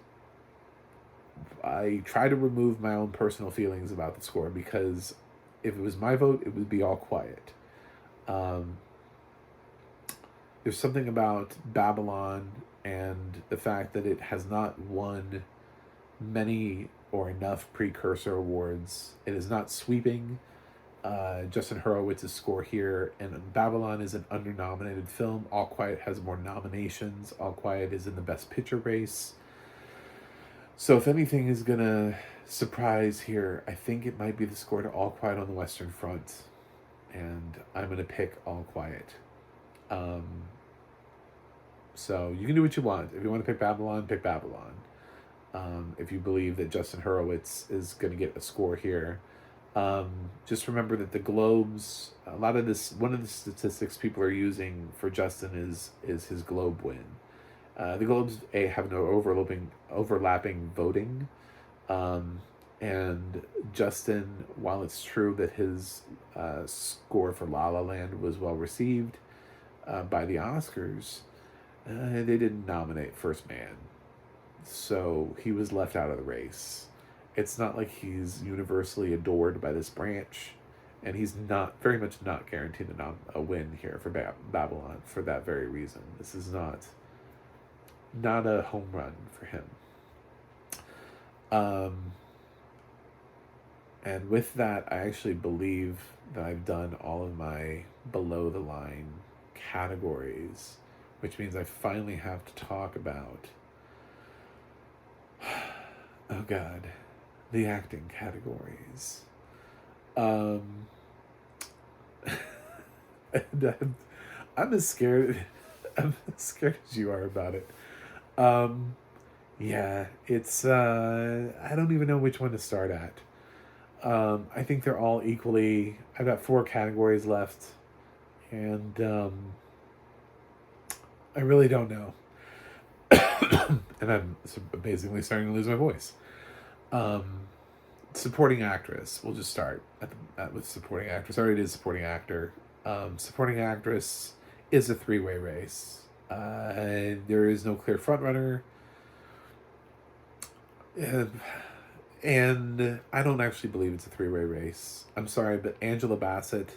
I try to remove my own personal feelings about the score, because if it was my vote, it would be All Quiet. Um, there's something about Babylon and the fact that it has not won many or enough precursor awards. It is not sweeping Justin Hurwitz's score here, and Babylon is an under-nominated film. All Quiet has more nominations. All Quiet is in the Best Picture race. So if anything is gonna surprise here, I think it might be the score to All Quiet on the Western Front, and I'm gonna pick All Quiet. Um, so you can do what you want. If you want to pick Babylon, pick Babylon. If you believe that Justin Hurwitz is going to get a score here, just remember that the Globes, a lot of this, one of the statistics people are using for Justin is his Globe win. The Globes have no overlapping voting, and Justin, while it's true that his score for La La Land was well received by the Oscars, they didn't nominate First Man, so he was left out of the race. It's not like he's universally adored by this branch, and he's not very much not guaranteed a win here for Babylon for that very reason. This is not a home run for him. And with that, I actually believe that I've done all of my below the line categories, which means I finally have to talk about, oh God, the acting categories. And I'm as scared as you are about it. Yeah, it's I don't even know which one to start at. I think they're all equally. I've got 4 categories left, and I really don't know. And I'm basically starting to lose my voice. Supporting actress. We'll just start with supporting actress. I already did supporting actor. Supporting actress is a 3-way race. There is no clear frontrunner. And I don't actually believe it's a 3-way race. I'm sorry, but Angela Bassett,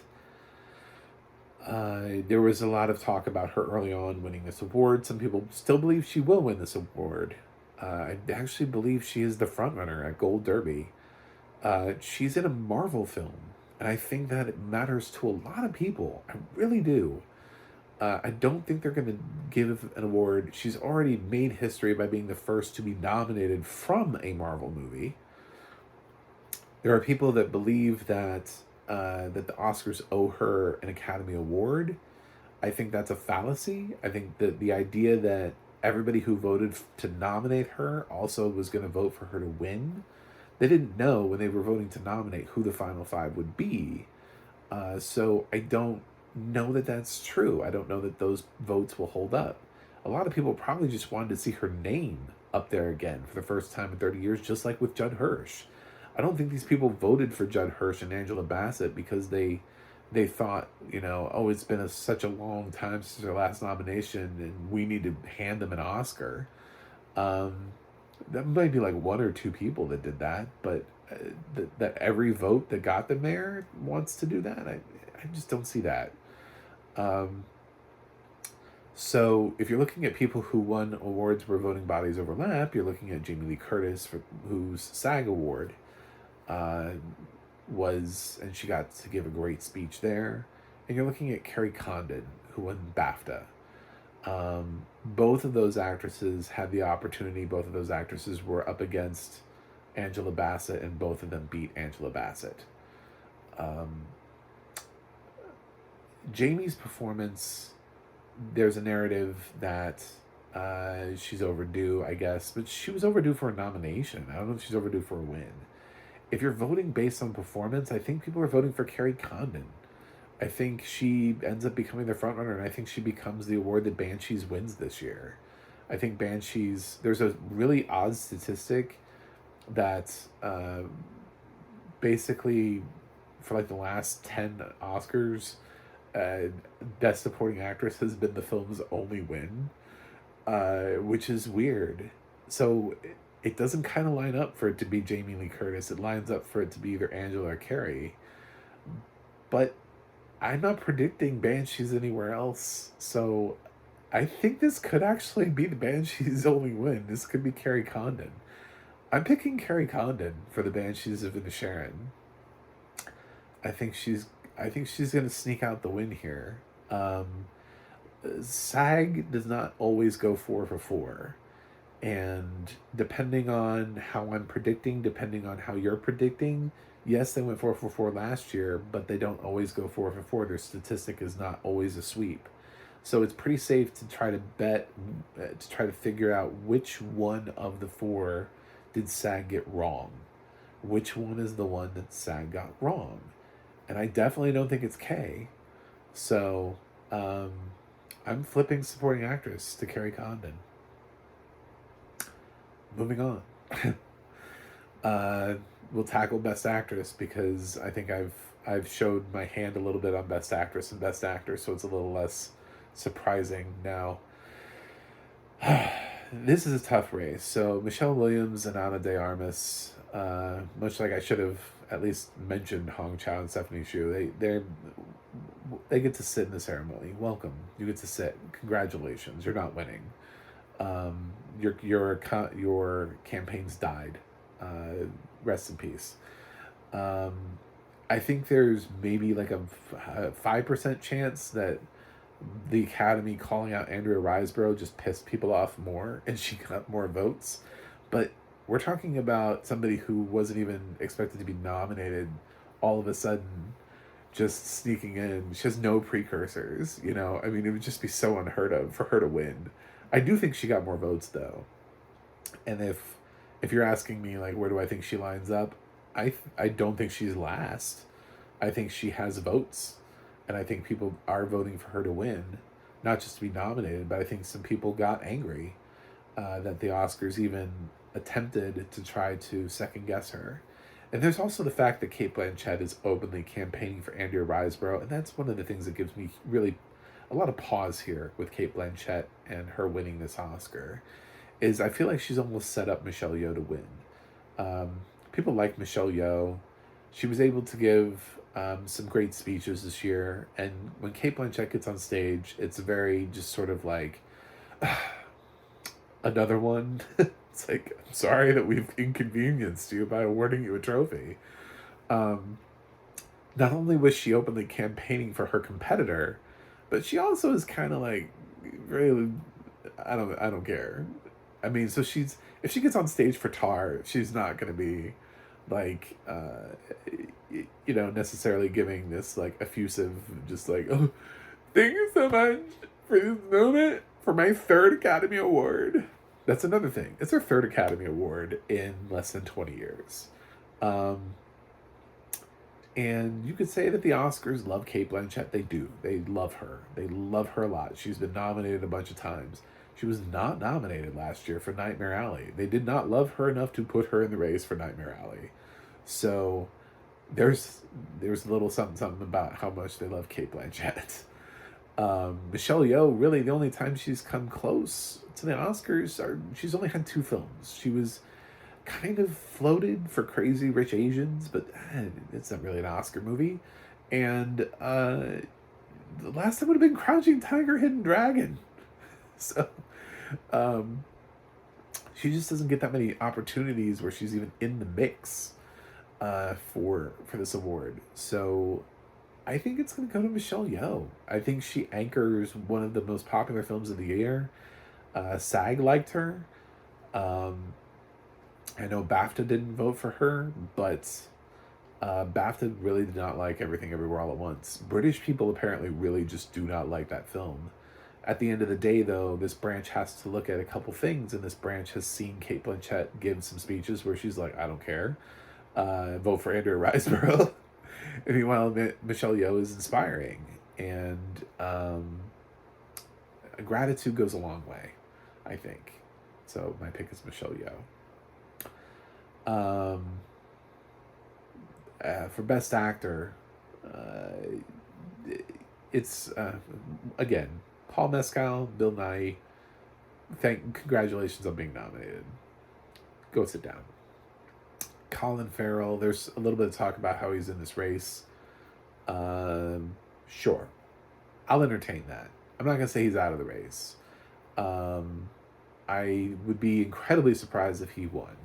there was a lot of talk about her early on winning this award. Some people still believe she will win this award. I actually believe she is the frontrunner at Gold Derby. She's in a Marvel film, and I think that it matters to a lot of people. I really do. I don't think they're going to give an award. She's already made history by being the first to be nominated from a Marvel movie. There are people that believe that that the Oscars owe her an Academy Award. I think that's a fallacy. I think that the idea that everybody who voted to nominate her also was going to vote for her to win, they didn't know when they were voting to nominate who the final 5 would be. So I don't know that that's true. I don't know that those votes will hold up. A lot of people probably just wanted to see her name up there again for the first time in 30 years, just like with Judd Hirsch. I don't think these people voted for Judd Hirsch and Angela Bassett because they thought, oh, it's been such a long time since their last nomination and we need to hand them an Oscar. That might be like 1 or 2 people that did that, but that every vote that got them there wants to do that. I just don't see that. So if you're looking at people who won awards where voting bodies overlap, you're looking at Jamie Lee Curtis, whose SAG award was, and she got to give a great speech there. And you're looking at Carrie Condon, who won BAFTA. Both of those actresses had the opportunity. Both of those actresses were up against Angela Bassett, and both of them beat Angela Bassett. Jamie's performance, there's a narrative that she's overdue, I guess, but she was overdue for a nomination. I don't know if she's overdue for a win. If you're voting based on performance, I think people are voting for Carrie Condon. I think she ends up becoming the frontrunner, and I think she becomes the award that Banshees wins this year. I think Banshees, there's a really odd statistic. that basically for like the last 10 Oscars, uh, Best Supporting Actress has been the film's only win, which is weird. So it doesn't kind of line up for it to be Jamie Lee Curtis. It lines up for it to be either Angela or Carrie. But I'm not predicting Banshees anywhere else. So I think this could actually be the Banshees' only win. This could be Carrie Condon. I'm picking Carrie Condon for the Banshees of Inisherin. I think she's I think she's gonna sneak out the win here. SAG does not always go 4 for 4. And depending on how I'm predicting, depending on how you're predicting, yes, they went 4 for 4 last year, but they don't always go 4 for 4. Their statistic is not always a sweep. So it's pretty safe to try to bet, to try to figure out which one of the four did SAG get wrong. Which one is the one that SAG got wrong? And I definitely don't think it's Kay. So I'm flipping supporting actress to Carrie Condon. Moving on. We'll tackle Best Actress because I think I've showed my hand a little bit on Best Actress and Best Actor, so it's a little less surprising now. This is a tough race. So Michelle Williams and Ana de Armas, much like I should have at least mentioned Hong Chow and Stephanie Hsu, they get to sit in the ceremony. Welcome. You get to sit. Congratulations. You're not winning. Your campaigns died. Rest in peace. I think there's maybe like a 5% chance that the Academy calling out Andrea Riseborough just pissed people off more and she got more votes. But we're talking about somebody who wasn't even expected to be nominated all of a sudden just sneaking in. She has no precursors, you know? I mean, it would just be so unheard of for her to win. I do think she got more votes, though. And if you're asking me, like, where do I think she lines up? I don't think she's last. I think she has votes. And I think people are voting for her to win. Not just to be nominated, but I think some people got angry that the Oscars even attempted to try to second-guess her. And there's also the fact that Cate Blanchett is openly campaigning for Andrea Riseborough, and that's one of the things that gives me really a lot of pause here with Cate Blanchett and her winning this Oscar, is I feel like she's almost set up Michelle Yeoh to win. People like Michelle Yeoh. She was able to give some great speeches this year, and when Cate Blanchett gets on stage, it's very just sort of like, another one. It's like, I'm sorry that we've inconvenienced you by awarding you a trophy. Not only was she openly campaigning for her competitor, but she also is kind of like, really, I don't care. I mean, so if she gets on stage for Tar, she's not going to be like, necessarily giving this like effusive, just like, oh, thank you so much for this moment for my third Academy Award. That's another thing. It's her third Academy Award in less than 20 years. And you could say that the Oscars love Cate Blanchett. They do. They love her. They love her a lot. She's been nominated a bunch of times. She was not nominated last year for Nightmare Alley. They did not love her enough to put her in the race for Nightmare Alley. So there's a little something about how much they love Cate Blanchett. Michelle Yeoh, really the only time she's come close to the Oscars she's only had 2 films. She was kind of floated for Crazy Rich Asians, but it's not really an Oscar movie. And the last time would have been Crouching Tiger, Hidden Dragon. So she just doesn't get that many opportunities where she's even in the mix for this award. So I think it's going to go to Michelle Yeoh. I think she anchors one of the most popular films of the year. SAG liked her. I know BAFTA didn't vote for her, but BAFTA really did not like Everything Everywhere All at Once. British people apparently really just do not like that film. At the end of the day, though, this branch has to look at a couple things, and this branch has seen Cate Blanchett give some speeches where she's like, I don't care. Vote for Andrea Riseborough. And meanwhile, Michelle Yeoh is inspiring. And gratitude goes a long way, I think. So my pick is Michelle Yeoh. Um, for Best Actor, uh, it's again Paul Mescal, Bill Nighy. Congratulations on being nominated. Go sit down. Colin Farrell. There's a little bit of talk about how he's in this race. Sure, I'll entertain that. I'm not gonna say he's out of the race. Um, I would be incredibly surprised if he won.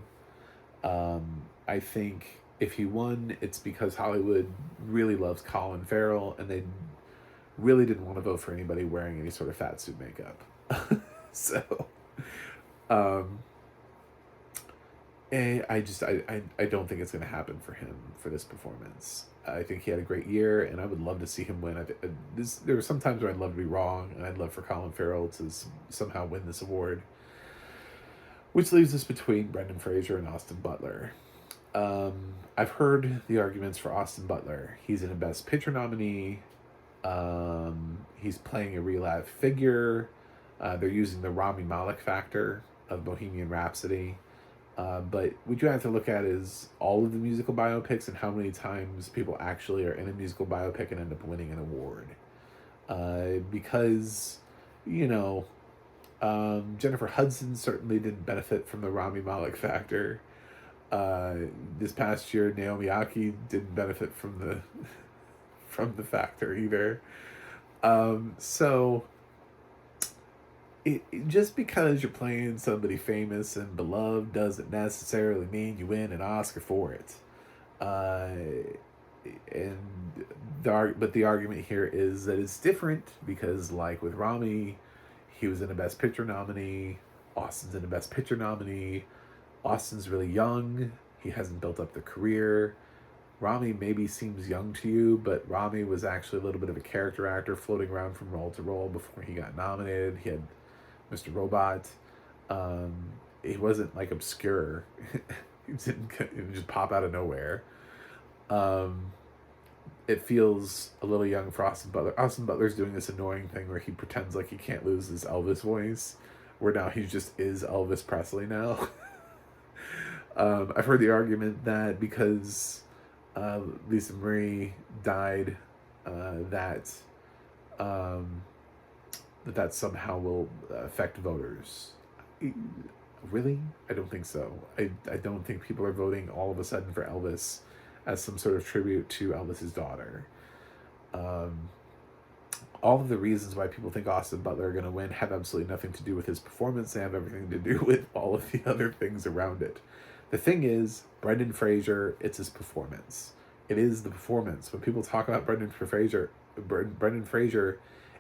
I think if he won, it's because Hollywood really loves Colin Farrell, and they really didn't want to vote for anybody wearing any sort of fat suit makeup. So, um, I don't think it's going to happen for him for this performance. I think he had a great year, and I would love to see him win. There were some times where I'd love to be wrong, and I'd love for Colin Farrell to somehow win this award. Which leaves us between Brendan Fraser and Austin Butler. I've heard the arguments for Austin Butler. He's in a Best Picture nominee. He's playing a real-life figure. They're using the Rami Malek factor of Bohemian Rhapsody. But what you have to look at is all of the musical biopics and how many times people actually are in a musical biopic and end up winning an award. Because, you know, Jennifer Hudson certainly didn't benefit from the Rami Malek factor. This past year, Naomi Aki didn't benefit from the factor either. So just because you're playing somebody famous and beloved doesn't necessarily mean you win an Oscar for it. But the argument here is that it's different because, like with Rami, he was in a Best Picture nominee. Austin's in a Best Picture nominee. Austin's really young. He hasn't built up the career. Rami maybe seems young to you, but Rami was actually a little bit of a character actor floating around from role to role before he got nominated. He had Mr. Robot. He wasn't like obscure. He didn't just pop out of nowhere. It feels a little young for Austin Butler. Austin Butler's doing this annoying thing where he pretends like he can't lose his Elvis voice, where now he just is Elvis Presley now. I've heard the argument that because Lisa Marie died, that somehow will affect voters. Really? I don't think so. I don't think people are voting all of a sudden for Elvis as some sort of tribute to Elvis's daughter. All of the reasons why people think Austin Butler are going to win have absolutely nothing to do with his performance. They have everything to do with all of the other things around it. The thing is, Brendan Fraser, it's his performance. It is the performance. When people talk about Brendan Fraser,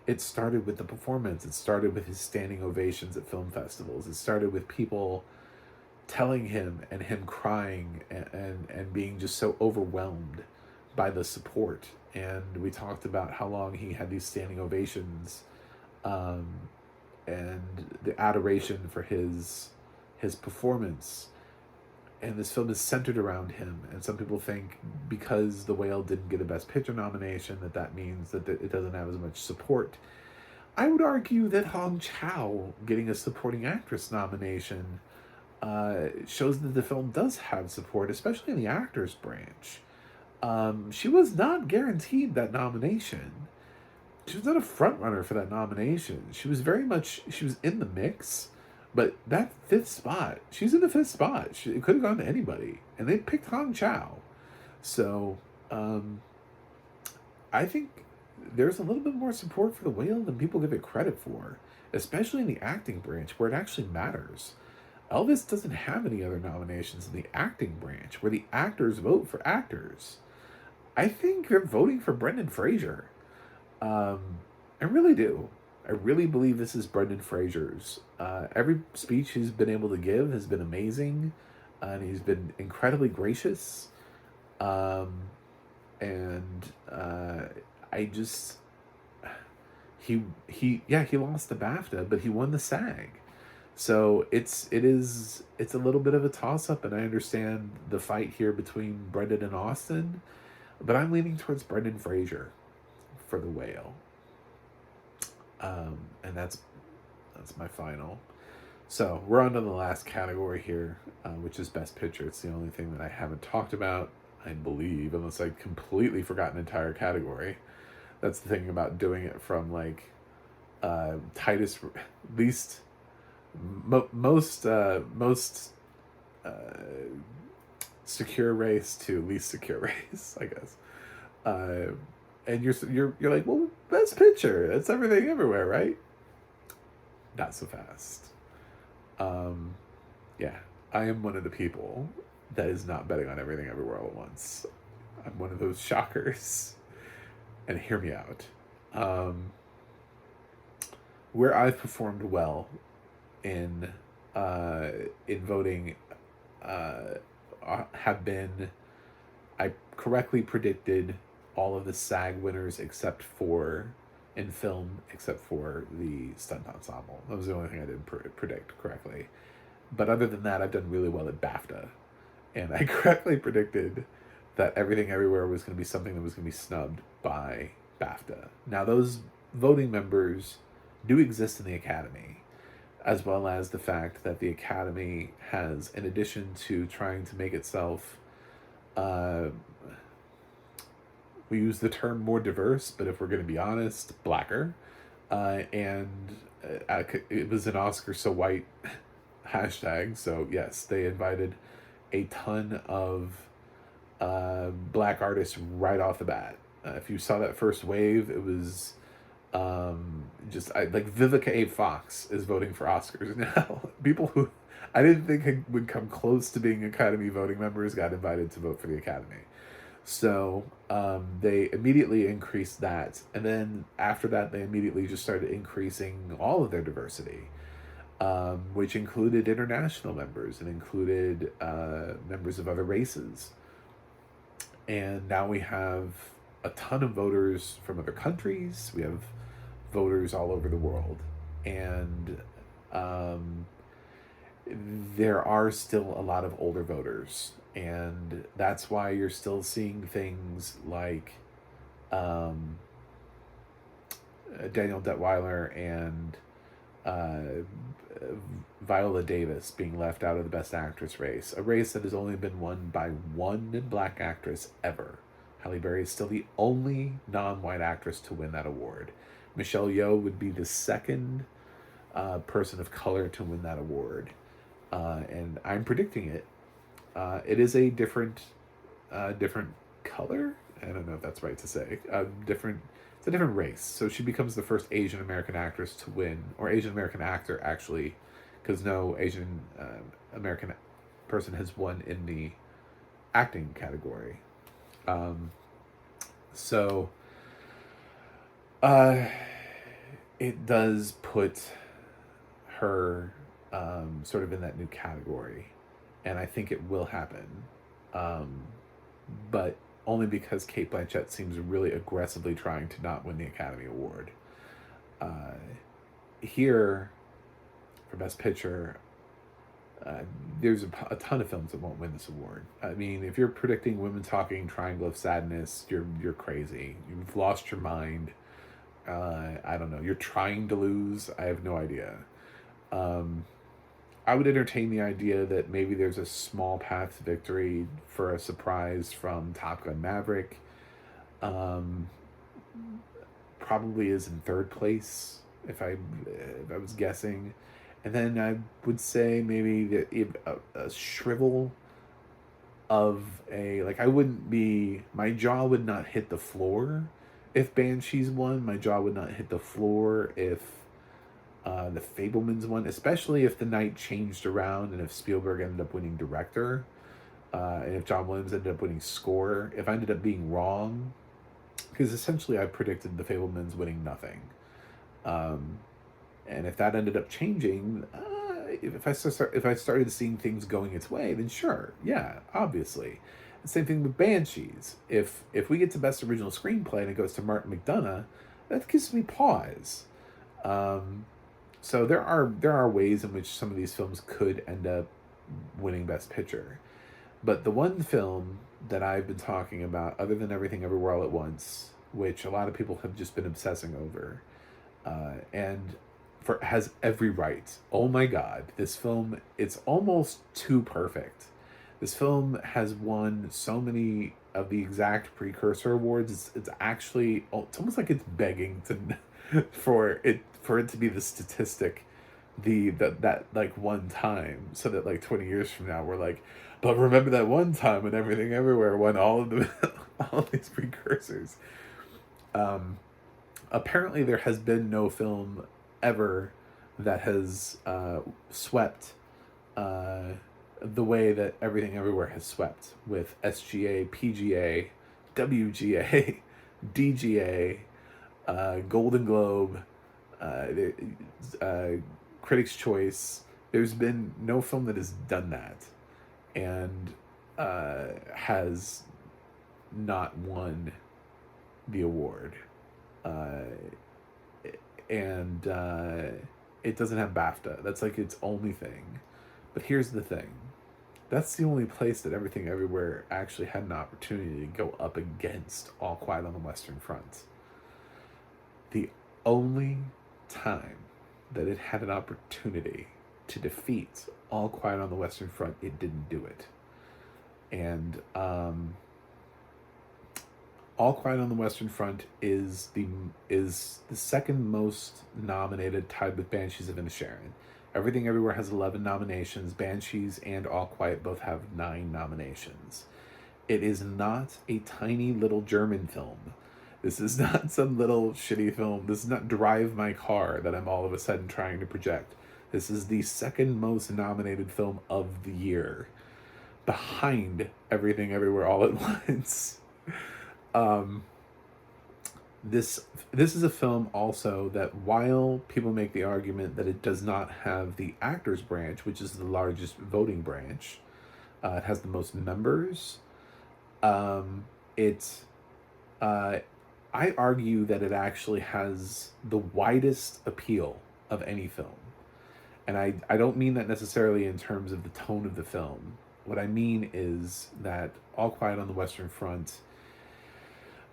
it started with the performance. It started with his standing ovations at film festivals. It started with people telling him and him crying and being just so overwhelmed by the support. And we talked about how long he had these standing ovations, and the adoration for his performance. And this film is centered around him. And some people think because The Whale didn't get a Best Picture nomination, that means that it doesn't have as much support. I would argue that Hong Chow getting a supporting actress nomination shows that the film does have support, especially in the actors branch. She was not guaranteed that nomination. She was not a front runner for that nomination. She was in the mix, but that fifth spot, she's in the fifth spot. It could have gone to anybody, and they picked Hong Chow. So, I think there's a little bit more support for The Whale than people give it credit for, especially in the acting branch where it actually matters. Elvis doesn't have any other nominations in the acting branch where the actors vote for actors. I think they're voting for Brendan Fraser. I really do. I really believe this is Brendan Fraser's. Every speech he's been able to give has been amazing, and he's been incredibly gracious. I just he lost the BAFTA, but he won the SAG. So it's a little bit of a toss-up, and I understand the fight here between Brendan and Austin, but I'm leaning towards Brendan Fraser for The Whale. And that's my final. So we're on to the last category here, which is Best Picture. It's the only thing that I haven't talked about, I believe, unless I completely forgot an entire category. That's the thing about doing it from like tightest, least, most uh, secure race to least secure race, I guess. Uh, and you're like, well, Best Picture. That's everything everywhere, right? Not so fast. Um, yeah, I am one of the people that is not betting on everything everywhere all at once. I'm one of those shockers. And hear me out. Um, where I've performed well in uh, in voting uh, have been, I correctly predicted all of the SAG winners except for in film, except for the stunt ensemble. That was the only thing I didn't predict correctly. But other than that, I've done really well at BAFTA, and I correctly predicted that Everything Everywhere was going to be something that was going to be snubbed by BAFTA. Now, those voting members do exist in the Academy, as well as the fact that the Academy has, in addition to trying to make itself, we use the term more diverse, but if we're going to be honest, blacker. And it was an Oscar so white hashtag. So, yes, they invited a ton of black artists right off the bat. If you saw that first wave, it was like Vivica A. Fox is voting for Oscars now. People who I didn't think would come close to being Academy voting members got invited to vote for the Academy. So they immediately increased that. And then after that, they immediately just started increasing all of their diversity, which included international members and included members of other races. And now we have a ton of voters from other countries. We have voters all over the world. And there are still a lot of older voters. And that's why you're still seeing things like Daniel Detweiler and Viola Davis being left out of the Best Actress race, a race that has only been won by one black actress ever. Halle Berry is still the only non-white actress to win that award. Michelle Yeoh would be the second person of color to win that award, and I'm predicting it. It is a different color. I don't know if that's right to say. It's a different race. So she becomes the first Asian American actress to win, or Asian American actor actually, because no Asian American person has won in the acting category. So it does put her sort of in that new category, and I think it will happen. But only because Cate Blanchett seems really aggressively trying to not win the Academy Award. Here, for Best Picture, there's a ton of films that won't win this award. I mean, if you're predicting Women Talking, Triangle of Sadness, you're crazy. You've lost your mind. I don't know. You're trying to lose. I have no idea. I would entertain the idea that maybe there's a small path to victory for a surprise from Top Gun Maverick. Probably is in third place if I was guessing, and then I would say maybe that a shrivel of I wouldn't be, my jaw would not hit the floor if Banshees won. My jaw would not hit the floor if the Fabelmans won, especially if the night changed around and if Spielberg ended up winning director, and if John Williams ended up winning score. If I ended up being wrong, because essentially I predicted the Fabelmans winning nothing, and if that ended up changing, if I started seeing things going its way, then sure, yeah, obviously. The same thing with Banshees. If we get to Best Original Screenplay and it goes to Martin McDonagh, that gives me pause. So there are ways in which some of these films could end up winning Best Picture. But the one film that I've been talking about, other than Everything Everywhere All at Once, which a lot of people have just been obsessing over, and has every right. Oh my God, this film, it's almost too perfect. This film has won so many of the exact precursor awards. It's actually, it's almost like it's begging to for it to be the statistic, that like one time, so that like 20 years from now we're like, but remember that one time when Everything Everywhere won all of the all of these precursors. Apparently there has been no film ever that has swept the way that Everything Everywhere has swept, with SGA, PGA, WGA, DGA, Golden Globe, uh, uh, Critics' Choice. There's been no film that has done that and has not won the award. Uh, and it doesn't have BAFTA. That's like its only thing. But here's the thing. That's the only place that Everything Everywhere actually had an opportunity to go up against All Quiet on the Western Front. The only time that it had an opportunity to defeat All Quiet on the Western Front, it didn't do it. And All Quiet on the Western Front is the second most nominated, tied with Banshees of Inisherin. Everything Everywhere has 11 nominations. Banshees and All Quiet both have 9 nominations. It is not a tiny little German film. This is not some little shitty film. This is not Drive My Car that I'm all of a sudden trying to project. This is the second most nominated film of the year, behind Everything Everywhere All at Once. This is a film also that, while people make the argument that it does not have the actors branch, which is the largest voting branch, it has the most members. I argue that it actually has the widest appeal of any film. And I don't mean that necessarily in terms of the tone of the film. What I mean is that All Quiet on the Western Front,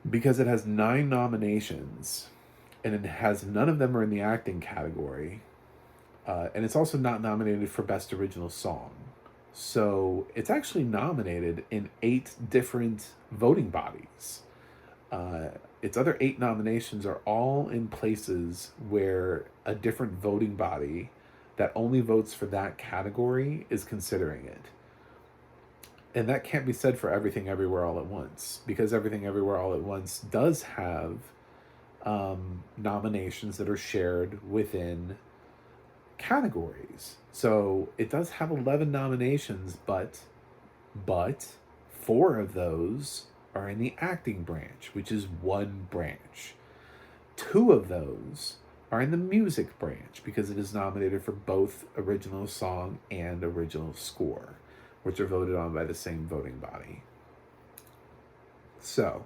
because it has 9 nominations, and it has none of them are in the acting category, and it's also not nominated for Best Original Song. So it's actually nominated in 8 different voting bodies. Its other 8 nominations are all in places where a different voting body that only votes for that category is considering it. And that can't be said for Everything Everywhere All at Once, because Everything Everywhere All at Once does have nominations that are shared within categories. So it does have 11 nominations, but 4 of those are in the acting branch, which is one branch. 2 of those are in the music branch, because it is nominated for both original song and original score, which are voted on by the same voting body. So,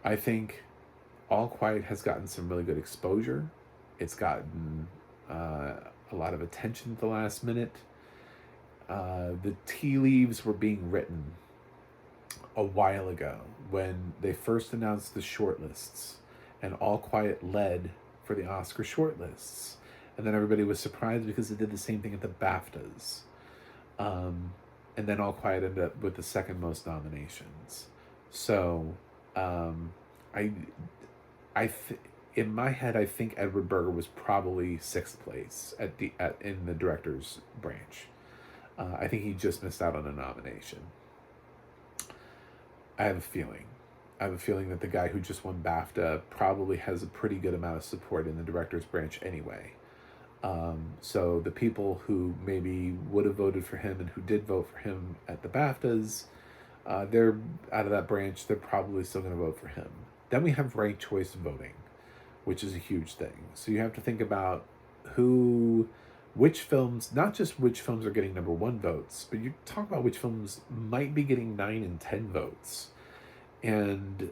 I think All Quiet has gotten some really good exposure. It's gotten a lot of attention at the last minute. The tea leaves were being written a while ago when they first announced the shortlists, and All Quiet led for the Oscar shortlists. And then everybody was surprised because it did the same thing at the BAFTAs. And then All Quiet ended up with the second most nominations. So, in my head, I think Edward Berger was probably 6th place in the director's branch. I think he just missed out on a nomination. I have a feeling that the guy who just won BAFTA probably has a pretty good amount of support in the director's branch anyway. So the people who maybe would have voted for him and who did vote for him at the BAFTAs, they're out of that branch. They're probably still going to vote for him. Then we have ranked choice voting, which is a huge thing. So you have to think about which films, not just which films are getting number 1 votes, but you talk about which films might be getting 9 and 10 votes. And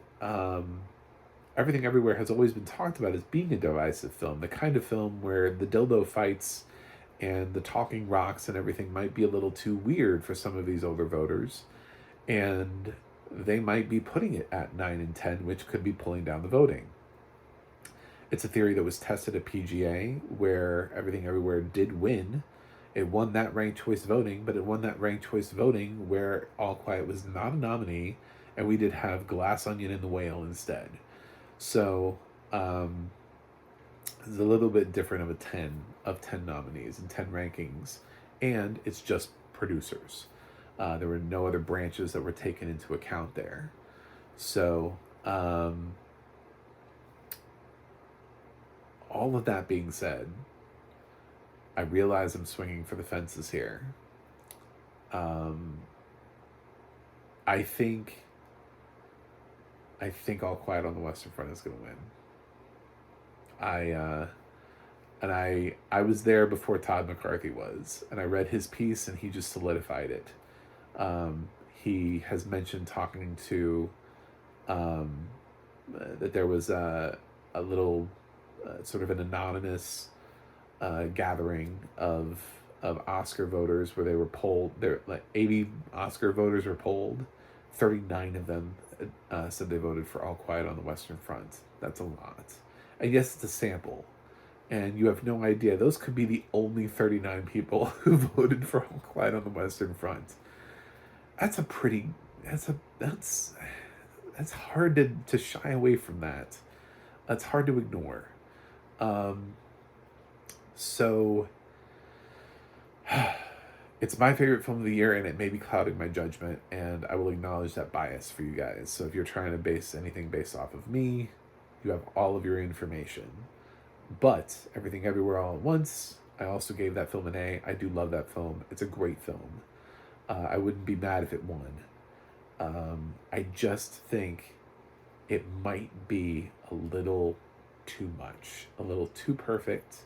Everything Everywhere has always been talked about as being a divisive film, the kind of film where the dildo fights and the talking rocks and everything might be a little too weird for some of these older voters. And they might be putting it at 9 and 10, which could be pulling down the voting. It's a theory that was tested at PGA, where Everything Everywhere did win. It won that ranked choice voting, but it won that ranked choice voting where All Quiet was not a nominee, and we did have Glass Onion and The Whale instead. So it's a little bit different of 10 nominees and 10 rankings, and it's just producers. There were no other branches that were taken into account there. So all of that being said, I realize I'm swinging for the fences here. I think All Quiet on the Western Front is going to win. I was there before Todd McCarthy was, and I read his piece, and he just solidified it. He has mentioned talking to that there was a little sort of an anonymous gathering of Oscar voters where they were polled. There, like 80 Oscar voters were polled. 39 of them said they voted for All Quiet on the Western Front. That's a lot. And yes, it's a sample. And you have no idea. Those could be the only 39 people who voted for All Quiet on the Western Front. That's hard to shy away from that. That's hard to ignore. So it's my favorite film of the year, and it may be clouding my judgment, and I will acknowledge that bias for you guys. So if you're trying to base anything based off of me, you have all of your information. But Everything Everywhere All at Once, I also gave that film an A. I do love that film. It's a great film. I wouldn't be mad if it won. I just think it might be a little too much, a little too perfect.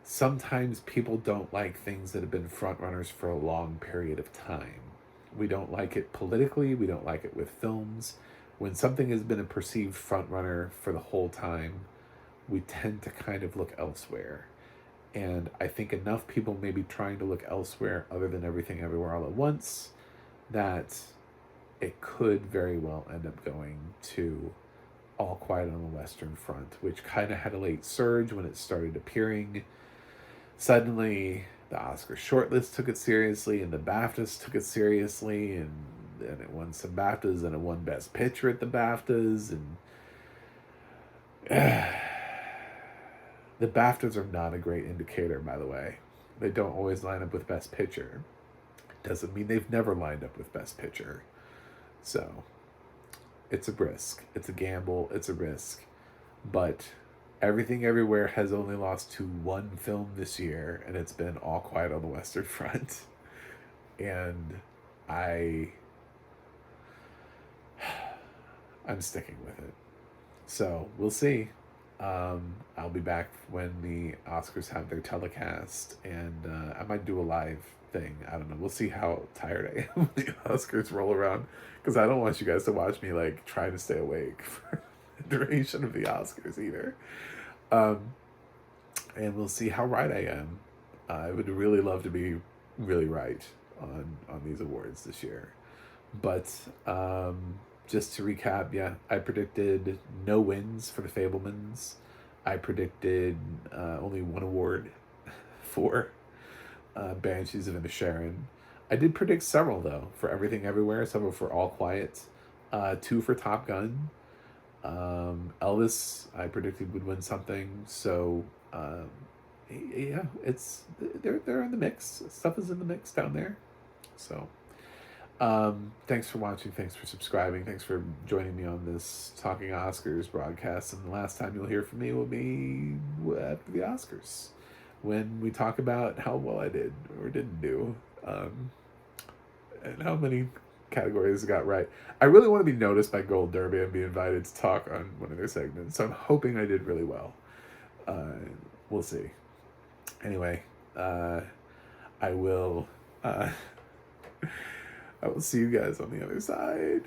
Sometimes people don't like things that have been frontrunners for a long period of time. We don't like it politically. We don't like it with films. When something has been a perceived frontrunner for the whole time, we tend to kind of look elsewhere. And I think enough people may be trying to look elsewhere other than Everything Everywhere All at Once that it could very well end up going to All Quiet on the Western Front, which kind of had a late surge when it started appearing. Suddenly, the Oscar shortlist took it seriously, and the BAFTAs took it seriously, and it won some BAFTAs, and it won Best Picture at the BAFTAs, and the BAFTAs are not a great indicator, by the way. They don't always line up with Best Picture. Doesn't mean they've never lined up with Best Picture. So, it's a risk. It's a gamble. It's a risk. But Everything Everywhere has only lost to one film this year, and it's been All Quiet on the Western Front. And I'm sticking with it. So, we'll see. I'll be back when the Oscars have their telecast, and I might do a live thing. I don't know. We'll see how tired I am when the Oscars roll around, because I don't want you guys to watch me like trying to stay awake for the duration of the Oscars either. And we'll see how right I am. I would really love to be really right on these awards this year. But just to recap, yeah, I predicted no wins for The Fabelmans. I predicted only one award for Banshees of Inisherin. I did predict several, though, for Everything Everywhere, several for All Quiet, 2 for Top Gun. Elvis, I predicted would win something. So, yeah, they're in the mix. Stuff is in the mix down there. So, thanks for watching. Thanks for subscribing. Thanks for joining me on this Talking Oscars broadcast. And the last time you'll hear from me will be after the Oscars, when we talk about how well I did or didn't do, and how many categories I got right. I really want to be noticed by Gold Derby and be invited to talk on one of their segments. So I'm hoping I did really well. We'll see. Anyway, I will see you guys on the other side.